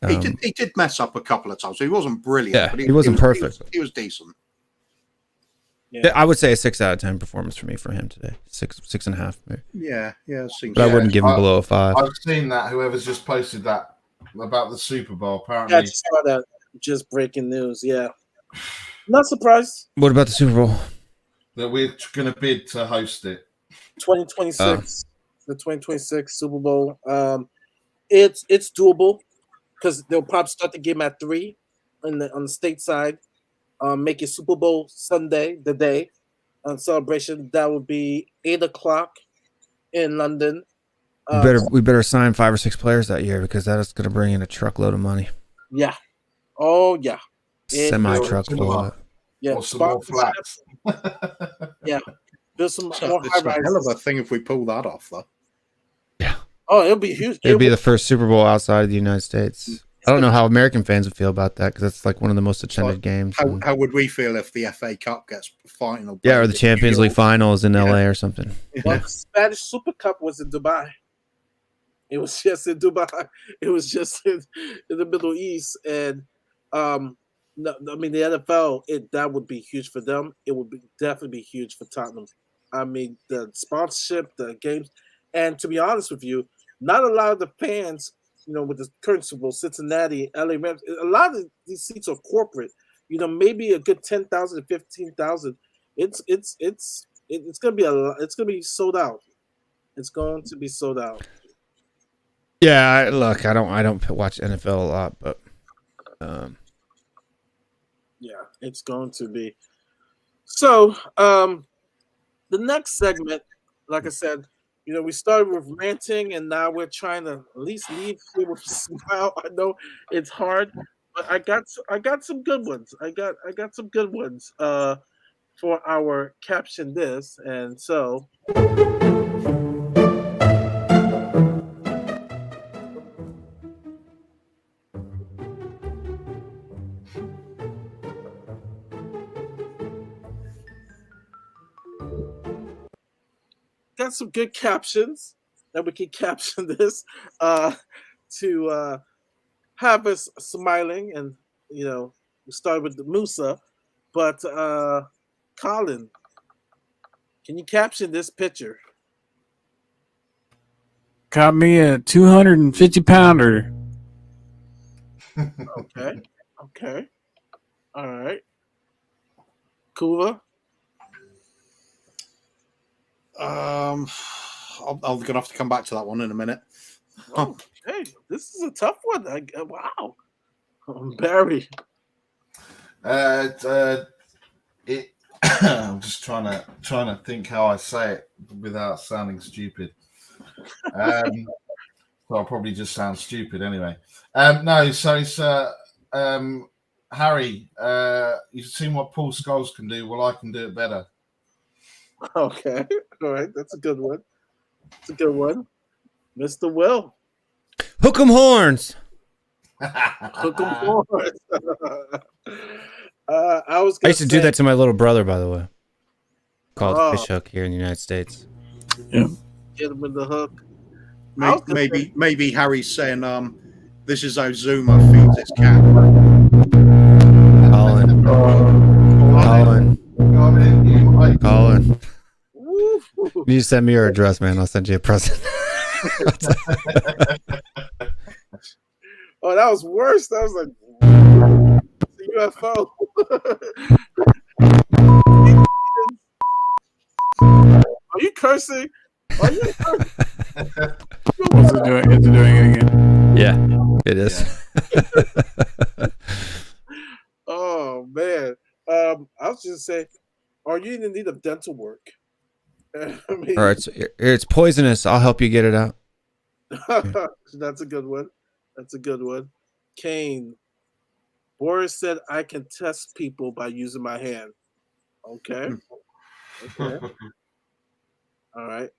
He did mess up a couple of times. So he wasn't brilliant. Yeah, but he wasn't perfect. He was decent. Yeah. I would say a 6 out of 10 performance for me for him today. 6.5 maybe. Yeah, it seems. But I wouldn't give him below a 5. I've seen that. Whoever's just posted that about the Super Bowl, apparently. Yeah, I just saw that. Just breaking news. Yeah, not surprised. What about the Super Bowl? That we're going to bid to host it. 2026, the 2026 Super Bowl. It's doable because they'll probably start the game at 3 on the state side. Make it Super Bowl Sunday, the day on celebration. That would be 8:00 in London. We better sign 5 or 6 players that year because that is going to bring in a truckload of money. Yeah. Oh yeah. Semi-truck full. Yeah. Or some more flats. Yeah. There's some It's more a hell of a thing if we pull that off, though. Yeah. Oh, it'll be huge. It'll be the first Super Bowl outside of the United States. I don't know how American fans would feel about that because that's like one of the most attended games. How would we feel if the FA Cup gets final? Yeah, or the Champions League finals in LA or something. Well, the Spanish Super Cup was in Dubai. It was just in Dubai. It was just in the Middle East, and no, I mean the NFL. That would be huge for them. It would definitely be huge for Tottenham. I mean the sponsorship, the games, and to be honest with you, not a lot of the fans. With the current Super Bowl, Cincinnati, LA Rams, a lot of these seats are corporate. Maybe a good 10,000 to 15,000. It's gonna be it's gonna be sold out. It's going to be sold out. Yeah, look, I don't watch NFL a lot, but yeah, it's going to be. So the next segment, like I said. We started with ranting, and now we're trying to at least leave here with a smile. I know it's hard, but I got some good ones. I got some good ones for our caption this, and so. Got some good captions that we can caption this to have us smiling, and we started with the Musa, but Colin, can you caption this picture? Caught me a 250-pounder. Okay, all right, Kuva. I'm gonna have to come back to that one in a minute. Okay, this is a tough one. Wow, Barry. I'm just trying to think how I say it without sounding stupid. So I'll probably just sound stupid anyway. No, so it's Harry. You've seen what Paul Scholes can do. Well, I can do it better. Okay, all right, that's a good one. It's a good one, Mr. Will. Hook 'em horns. Hook 'em horns. I used to do that to my little brother, by the way. Called fish hook here in the United States. Yeah. Get him with the hook. Maybe Harry's saying, "This is how Zuma feeds its cat." Colin. You send me your address, man. I'll send you a present. Oh, that was worse. That was like UFO. Are you cursing? Are you cursing? It's doing it again. Yeah, it is. Yeah. Oh man. I was just saying, are you in need of dental work? I mean, All right, so it's poisonous. I'll help you get it out. That's a good one. That's a good one. Kane. Boris said I can test people by using my hand. Okay. Okay. All right.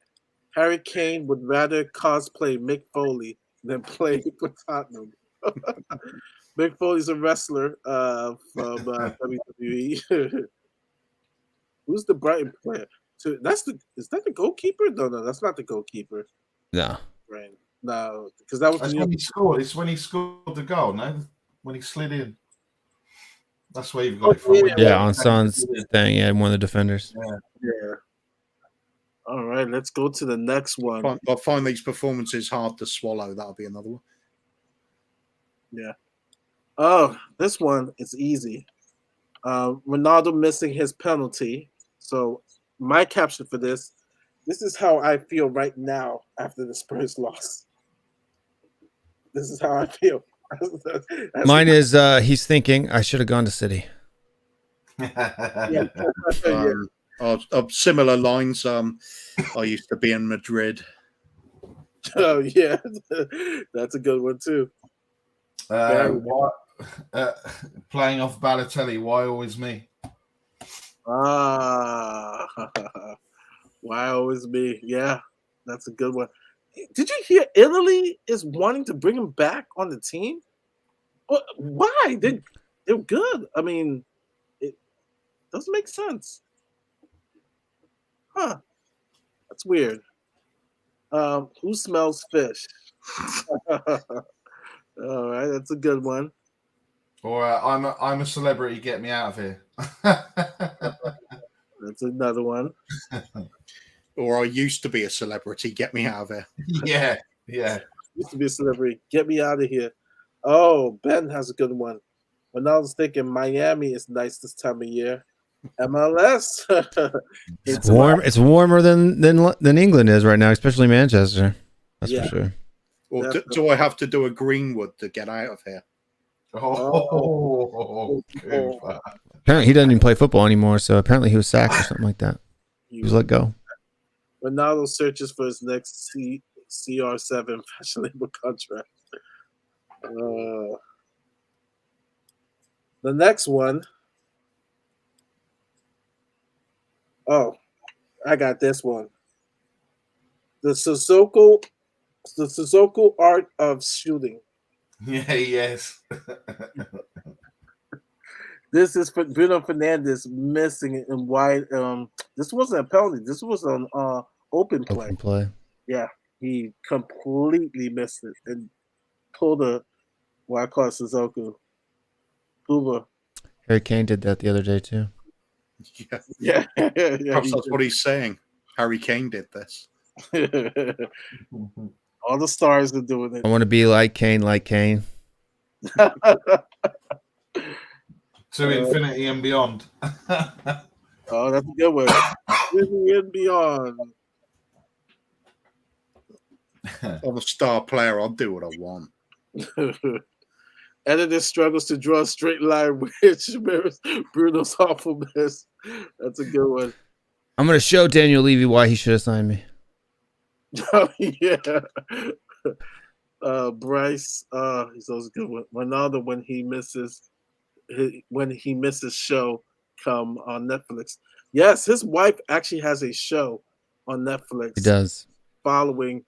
Harry Kane would rather cosplay Mick Foley than play for Tottenham. Mick Foley's a wrestler from WWE. Who's the Brighton player? Is that the goalkeeper? No, that's not the goalkeeper. No. Right. No, because that was That's the when he scored. It's when he scored the goal, no? When he slid in. That's where you've got it from. yeah. Yeah, on Son's thing. Yeah, one of the defenders. Yeah. All right, let's go to the next one. I find these performances hard to swallow. That'll be another one. Yeah. Oh, this one is easy. Ronaldo missing his penalty. So my caption for this is how I feel right now after the Spurs loss. This is how I feel. Mine is he's thinking I should have gone to City. Yeah. Similar lines. I used to be in Madrid. Oh yeah, that's a good one too. Playing off Balotelli, why always me? Ah, why always me? Yeah, that's a good one. Did you hear Italy is wanting to bring him back on the team? Well, why? They're good. I mean, it doesn't make sense. Huh. That's weird. Who smells fish? All right, that's a good one. Or I'm a celebrity, get me out of here. That's another one. Or I used to be a celebrity, get me out of here. Yeah. Used to be a celebrity, get me out of here. Oh, Ben has a good one. When I was thinking Miami is nice this time of year. MLS. It's warm. It's warmer than England is right now, especially Manchester. That's for sure. Or do I have to do a Greenwood to get out of here? Apparently, he doesn't even play football anymore. So apparently, he was sacked or something like that. He was let go. Ronaldo searches for his next CR7 fashion label contract. The next one. Oh, I got this one. The Sissoko art of shooting. Yeah, yes. This is for Bruno Fernandes missing it in wide. This wasn't a penalty. This was an open play. Open play. Yeah, he completely missed it and pulled a what I call Sissoko. Hoover. Harry Kane did that the other day too. Yeah. Perhaps that's what he's saying. Harry Kane did this. All the stars are doing it. I want to be like Kane, To infinity and beyond. Oh, that's a good one. Infinity and beyond. I'm a star player. I'll do what I want. Editor struggles to draw a straight line, which mirrors Bruno's awfulness. That's a good one. I'm going to show Daniel Levy why he should have signed me. Oh, yeah. Bryce, he's always a good one. Ronaldo when he misses show come on Netflix. Yes, his wife actually has a show on Netflix. He does. Following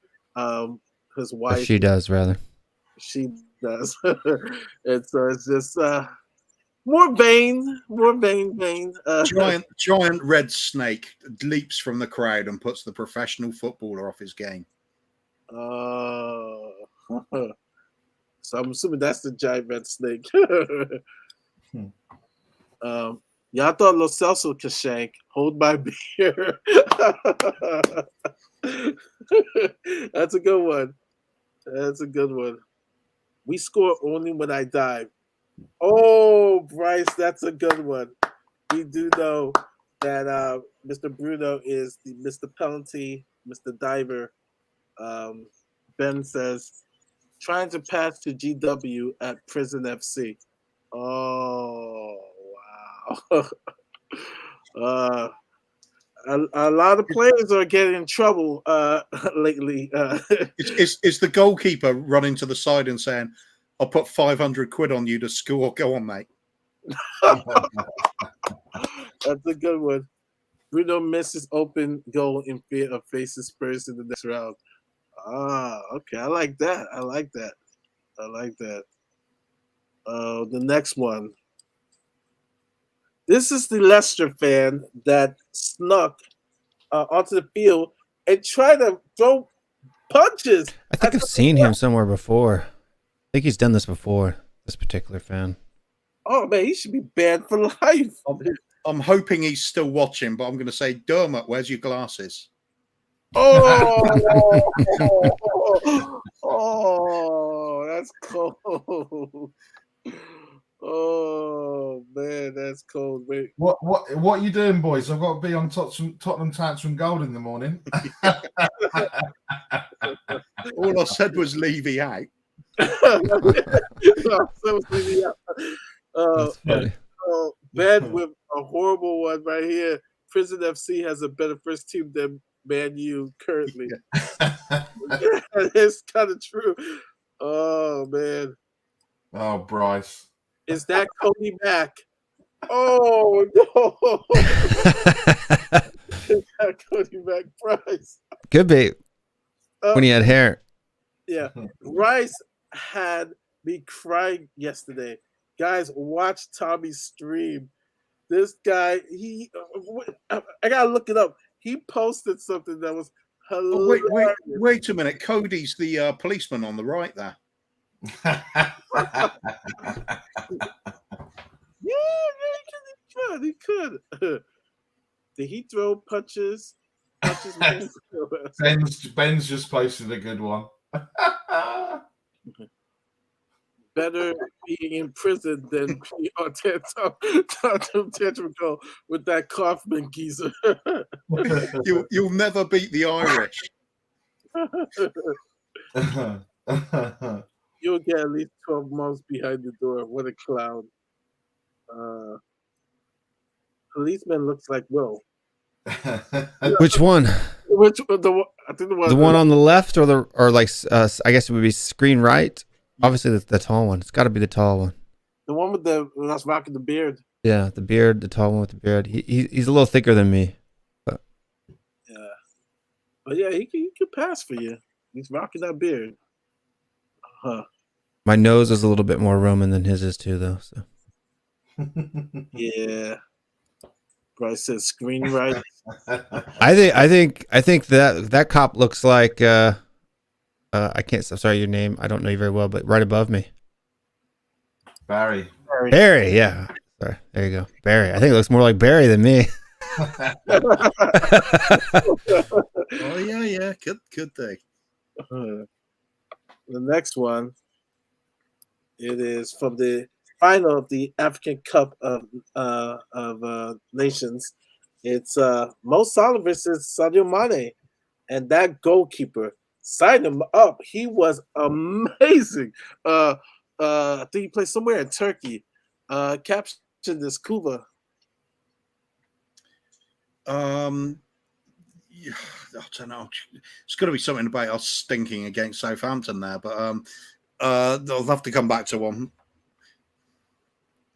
his wife. Or she does, rather. She does. It's just more vain. Giant red snake leaps from the crowd and puts the professional footballer off his game. So I'm assuming that's the giant red snake. Y'all thought Lo Celso could shank. Hold my beer. That's a good one. We score only when I dive. Oh, Bryce, that's a good one. We do know that Mr. Bruno is the Mr. Penalty, Mr. Diver. Ben says, trying to pass to GW at Prison FC. Oh, wow. A lot of players are getting in trouble lately. Is the goalkeeper running to the side and saying, I'll put 500 quid on you to score? Go on, mate. That's a good one. Bruno misses open goal in fear of facing Spurs in the next round. Okay. I like that. The next one. This is the Leicester fan that snuck onto the field and tried to throw punches. I think I've seen him somewhere before. I think he's done this before. This particular fan. Oh man, he should be banned for life. I'm hoping he's still watching, but I'm going to say, Dermot, where's your glasses? Oh, that's cold. Oh man, that's cold. Wait. What are you doing, boys? I've got to be on Tottenham Tantrum Gold in the morning. All I said was Levy out. Ben with a horrible one right here. Prison FC has a better first team than Man U currently. It's kind of true. Oh man. Oh, Bryce. Is that Cody Mack? Oh no. Is that Cody Mack Price? Could be. When he had hair. Yeah. Rice had me crying yesterday. Guys, watch Tommy's stream. This guy, I gotta look it up. He posted something that was hilarious. Oh, wait a minute. Cody's the policeman on the right there. Yeah, he could. Did he throw punches? Ben's just posted a good one. Better being in prison than be on Tantrum Go with that Kaufman geezer. You'll never beat the Irish. You'll get at least 12 months behind the door. What a clown. Policeman looks like Will. Which one? I think the one on the left, or I guess it would be screen right. Obviously, the tall one. It's got to be the tall one. The one with that's rocking the beard. Yeah, the beard, the tall one with the beard. He's a little thicker than me. But. Yeah, but yeah, he could pass for you. He's rocking that beard. My nose is a little bit more Roman than his is too, though. So. Yeah. Bryce says screen right. I think that cop looks like I can't. I'm sorry, your name. I don't know you very well, but right above me. Barry. Yeah. Sorry. There you go. Barry. I think it looks more like Barry than me. Oh yeah. Good day. The next one. It is from the final of the African Cup of Nations. It's Mo Salah versus Sadio Mane, and that goalkeeper. Sign him up. He was amazing. I think he played somewhere in Turkey. Captioned this Kuva. I don't know. It's got to be something about us stinking against Southampton there, but they'll have to come back to one.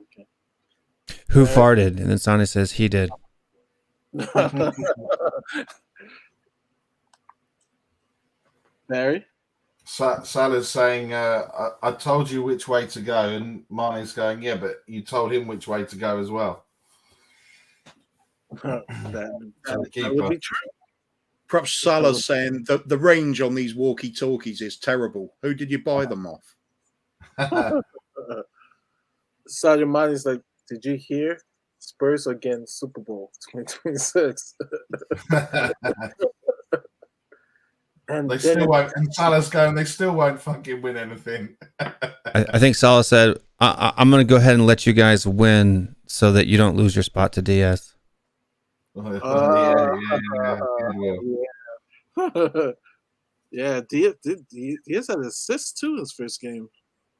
Okay. Who farted? And then Sonny says he did. Barry? Salah's saying, I told you which way to go, and Mane's going, yeah, but you told him which way to go as well. That would be true. Perhaps Salah's saying the range on these walkie-talkies is terrible. Who did you buy them off? Sadio Mane's like, did you hear? Spurs against Super Bowl 2026. And they still won't. And Salah's going, they still won't fucking win anything. I think Salah said, I'm going to go ahead and let you guys win so that you don't lose your spot to Diaz. Yeah, Diaz had assists too in his first game.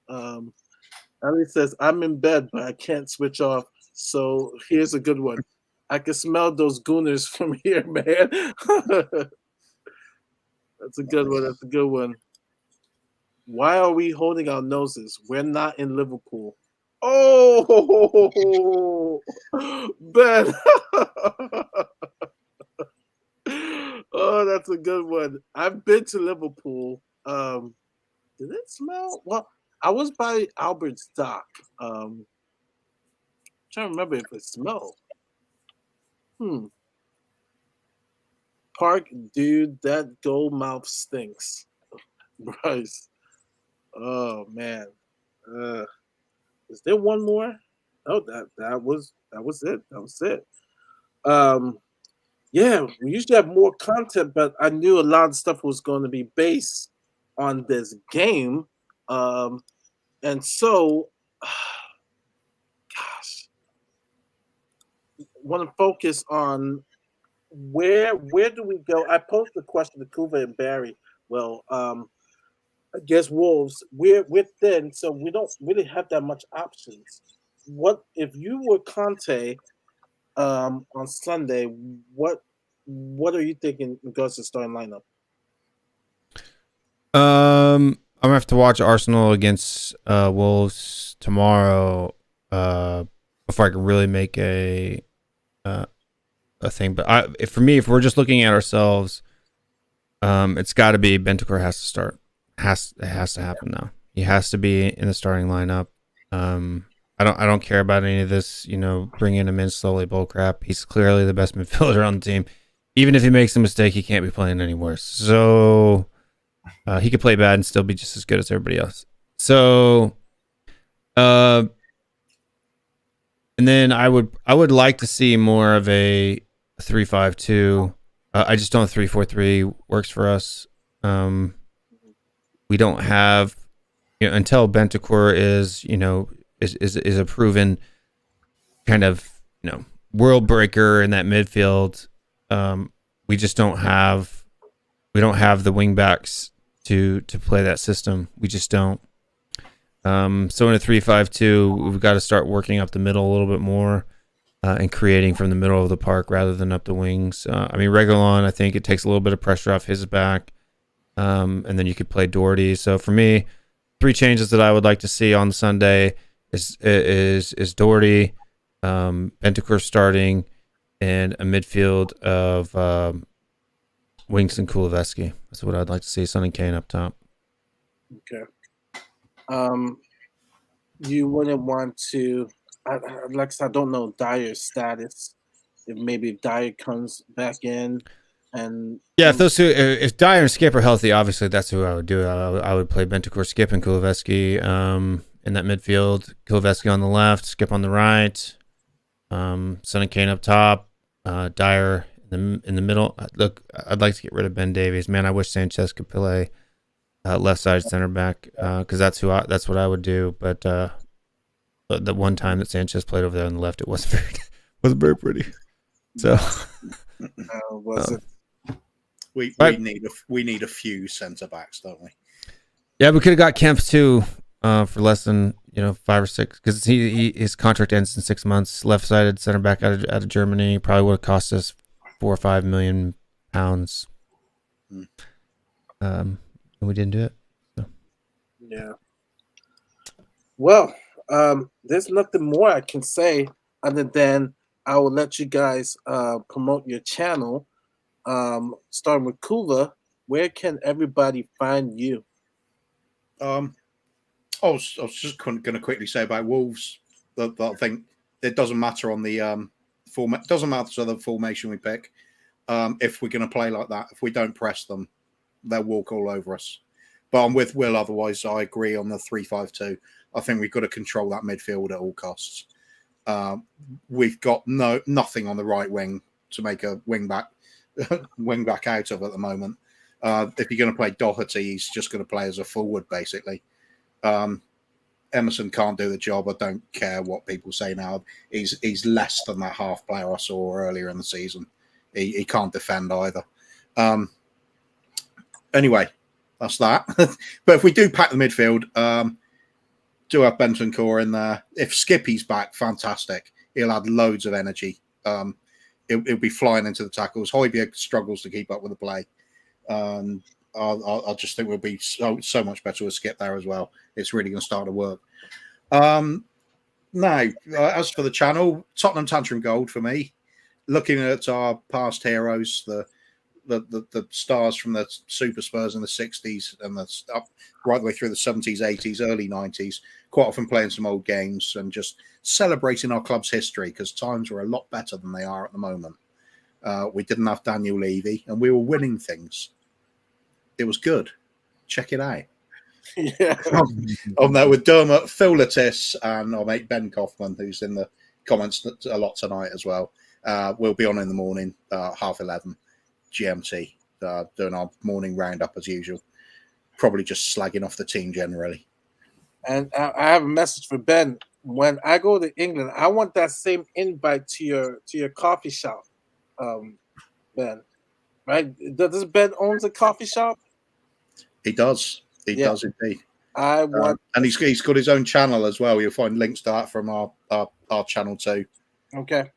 Ali says, I'm in bed, but I can't switch off. So here's a good one. I can smell those gooners from here, man. That's a good one. Why are we holding our noses? We're not in Liverpool. Oh, Ben. Oh, that's a good one. I've been to Liverpool. Did it smell? Well, I was by Albert's Dock. I'm trying to remember if it smelled. Park, dude, that goal mouth stinks. Bryce. Oh man. Is there one more? Oh, that was it. That was it. Yeah, we usually have more content, but I knew a lot of stuff was going to be based on this game. And so, gosh, want to focus on where do we go? I posed the question to Kuva and Barry. Well, I guess Wolves, we're thin, so we don't really have that much options. What if you were Conte on Sunday? What are you thinking in regards to starting lineup? I'm gonna have to watch Arsenal against Wolves tomorrow before I can really make a thing. But for me, if we're just looking at ourselves, it's got to be Bentancur has to start. It has to happen now. He has to be in the starting lineup. I don't care about any of this, bringing him in slowly bull crap. He's clearly the best midfielder on the team. Even if he makes a mistake, he can't be playing any worse. So he could play bad and still be just as good as everybody else. So, and then I would like to see more of a 3-5-2. I just don't 3-4-3 works for us. We don't have, until Bentancur is a proven kind of world breaker in that midfield. We just don't have the wing backs to play that system. We just don't. So in a 3-5-2, we've got to start working up the middle a little bit more and creating from the middle of the park rather than up the wings. Reguilon, I think it takes a little bit of pressure off his back, and then you could play Doherty. So for me, 3 changes that I would like to see on Sunday is Doherty, Bentancur starting, and a midfield of Winks and Kuleveski. That's what I'd like to see. Son and Kane up top. Okay. You wouldn't want to. I don't know Dyer's status. If maybe Dyer comes back in, and yeah, if Dyer and Skip are healthy, obviously that's who I would do. I would play Bentancur, Skip, and Kuleveski in that midfield. Kuleveski on the left, Skip on the right. Son and Kane up top. Dyer in the middle. Look, I'd like to get rid of Ben Davies. Man, I wish Sanchez could play left side center back because that's what I would do. But the one time that Sanchez played over there on the left, it wasn't very pretty. So was it? We need a few centre backs, don't we? Yeah, we could have got Kempf too for less than 5 or 6 because his contract ends in 6 months. Left-sided center back out of Germany probably would have cost us £4 or £5 million. And we didn't do it. So. Yeah. Well, there's nothing more I can say other than I will let you guys promote your channel. Starting with Kula, where can everybody find you? I was just going to quickly say about Wolves that I think it doesn't matter on the format. Doesn't matter the formation we pick. If we're going to play like that, if we don't press them, they'll walk all over us. But I'm with Will. Otherwise, I agree on the 3-5-2. I think we've got to control that midfield at all costs. We've got nothing on the right wing to make a wing back out of at the moment. If you're going to play Doherty, he's just going to play as a forward, basically. Emerson can't do the job. I don't care what people say now. He's less than that half player I saw earlier in the season. He can't defend either. Anyway, that's that. But if we do pack the midfield, do have Bentancur in there. If Skippy's back, fantastic. He'll add loads of energy. He'll be flying into the tackles. Højbjerg struggles to keep up with the play. I just think we'll be so much better with Skip there as well. It's really going to start to work. Now, as for the channel, Tottenham Tantrum Gold for me. Looking at our past heroes, the stars from the Super Spurs in the 60s and up right the way through the 70s, 80s, early 90s, quite often playing some old games and just celebrating our club's history because times were a lot better than they are at the moment. We didn't have Daniel Levy, and we were winning things. It was good. Check it out. Yeah. On there with Dermot, Phil Lattis, and our mate Ben Kaufman, who's in the comments a lot tonight as well. We'll be on in the morning, 11:30 GMT, doing our morning roundup as usual. Probably just slagging off the team generally. And I have a message for Ben. When I go to England, I want that same invite to your coffee shop, Ben. Right? Does Ben owns a coffee shop? He does. He does indeed. I want, and he's got his own channel as well. You'll find links to that from our channel too. Okay.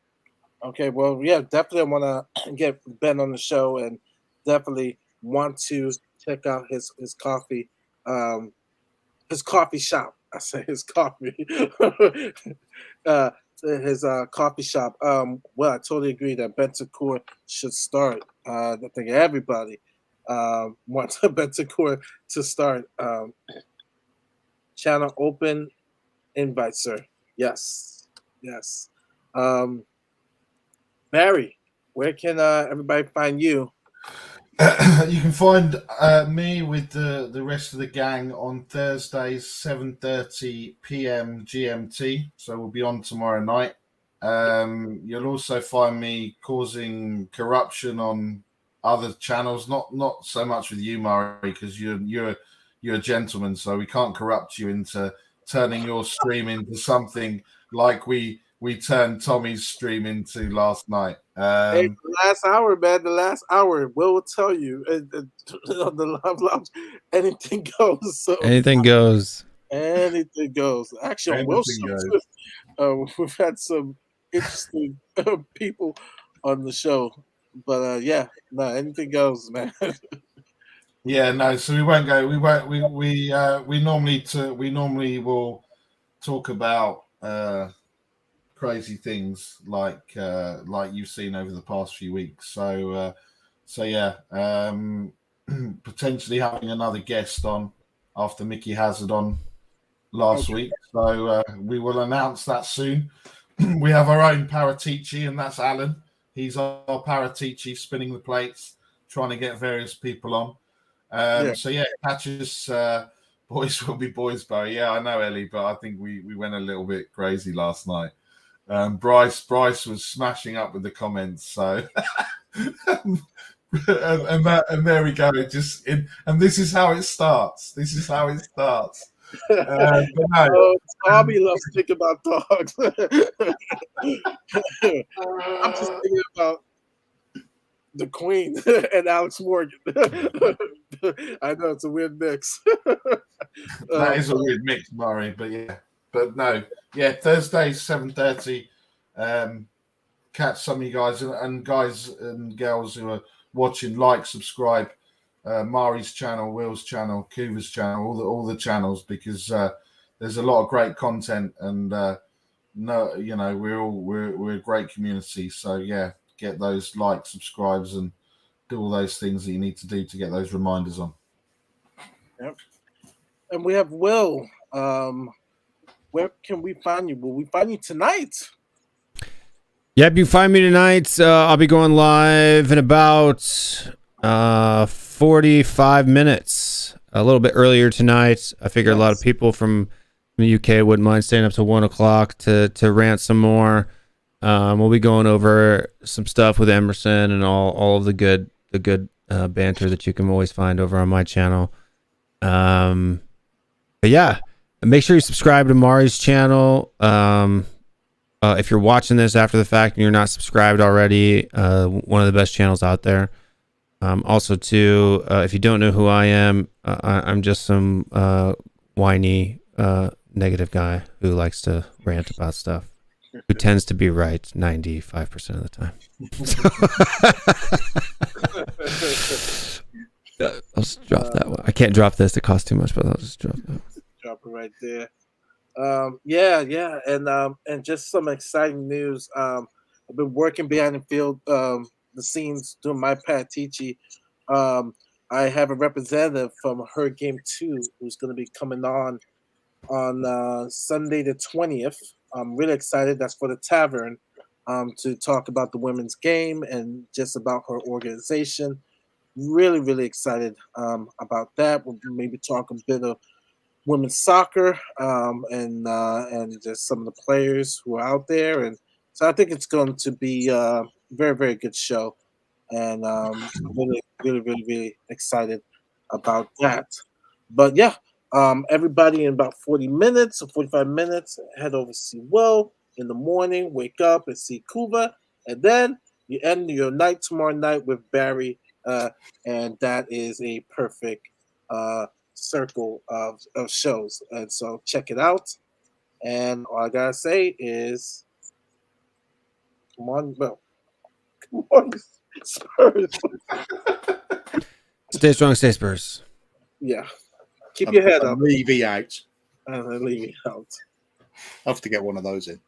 Well, yeah, definitely I want to get Ben on the show, and definitely want to check out his coffee, his coffee shop. I say his coffee, his coffee shop. Well, I totally agree that Bentancur should start. I think everybody wants Bentancur to start. Channel open, invite, sir. Yes. Barry, where can everybody find you? You can find me with the rest of the gang on Thursdays, 7:30 p.m. GMT. So we'll be on tomorrow night. You'll also find me causing corruption on other channels. Not so much with you, Murray, because you're a gentleman, so we can't corrupt you into turning your stream into something like we turned Tommy's stream into last night. Hey, the last hour, man. The last hour, Will tell you on the Love Lounge, anything goes. So Anything goes. anything goes. Actually, on Will's show, we've had some interesting people on the show, but anything goes, man. Yeah, no. So we won't go. We normally will talk about crazy things like you've seen over the past few weeks. So potentially having another guest on after Mickey Hazard on last week. So we will announce that soon. We have our own Paratici, and that's Alan. He's our Paratici, spinning the plates, trying to get various people on. So catch us. Boys will be boys, Barry. Yeah, I know, Ellie, but I think we went a little bit crazy last night. Bryce was smashing up with the comments. So, and there we go. And this is how it starts. Tommy loves to think about dogs. I'm just thinking about the Queen and Alex Morgan. I know it's a weird mix. That is a weird mix, Murray. But Thursday 7:30. Catch some of you guys and guys and girls who are watching. Like, subscribe, Mari's channel, Will's channel, Kuva's channel, all the channels, because there's a lot of great content, and we're a great community. So get those likes, subscribes, and do all those things that you need to do to get those reminders on. Yep. And we have Will. Where can we find you? Will we find you tonight? Yep, you find me tonight. I'll be going live in about 45 minutes. A little bit earlier tonight. I figure a lot of people from the UK wouldn't mind staying up till 1 o'clock to rant some more. We'll be going over some stuff with Emerson and all of the good banter that you can always find over on my channel. But yeah, make sure you subscribe to Mari's channel. If you're watching this after the fact and you're not subscribed already, one of the best channels out there. Also, too, if you don't know who I am, I'm just some whiny, negative guy who likes to rant about stuff, who tends to be right 95% of the time. I'll just drop that one. I can't drop this; it costs too much, but I'll just drop that. Drop it right there. And just some exciting news. I've been working behind the field, the scenes, doing my Paratici. I have a representative from Her Game 2 who's going to be coming on Sunday the 20th. I'm really excited. That's for the Tavern. to talk about the women's game and just about her organization. Really, really excited about that. We'll maybe talk a bit of women's soccer and just some of the players who are out there. And so I think it's going to be a very, very good show. And really, really, really, really excited about that. But yeah, everybody in about 40 minutes or 45 minutes, head over to see Will in the morning, wake up and see Kuva. And then you end your night tomorrow night with Barry. And that is a perfect circle of shows. And so check it out. And all I got to say is, come on, Will. Come on, Spurs. Stay strong, stay Spurs. Yeah. Keep your head up. Levy out. Leave it out. I have to get one of those in.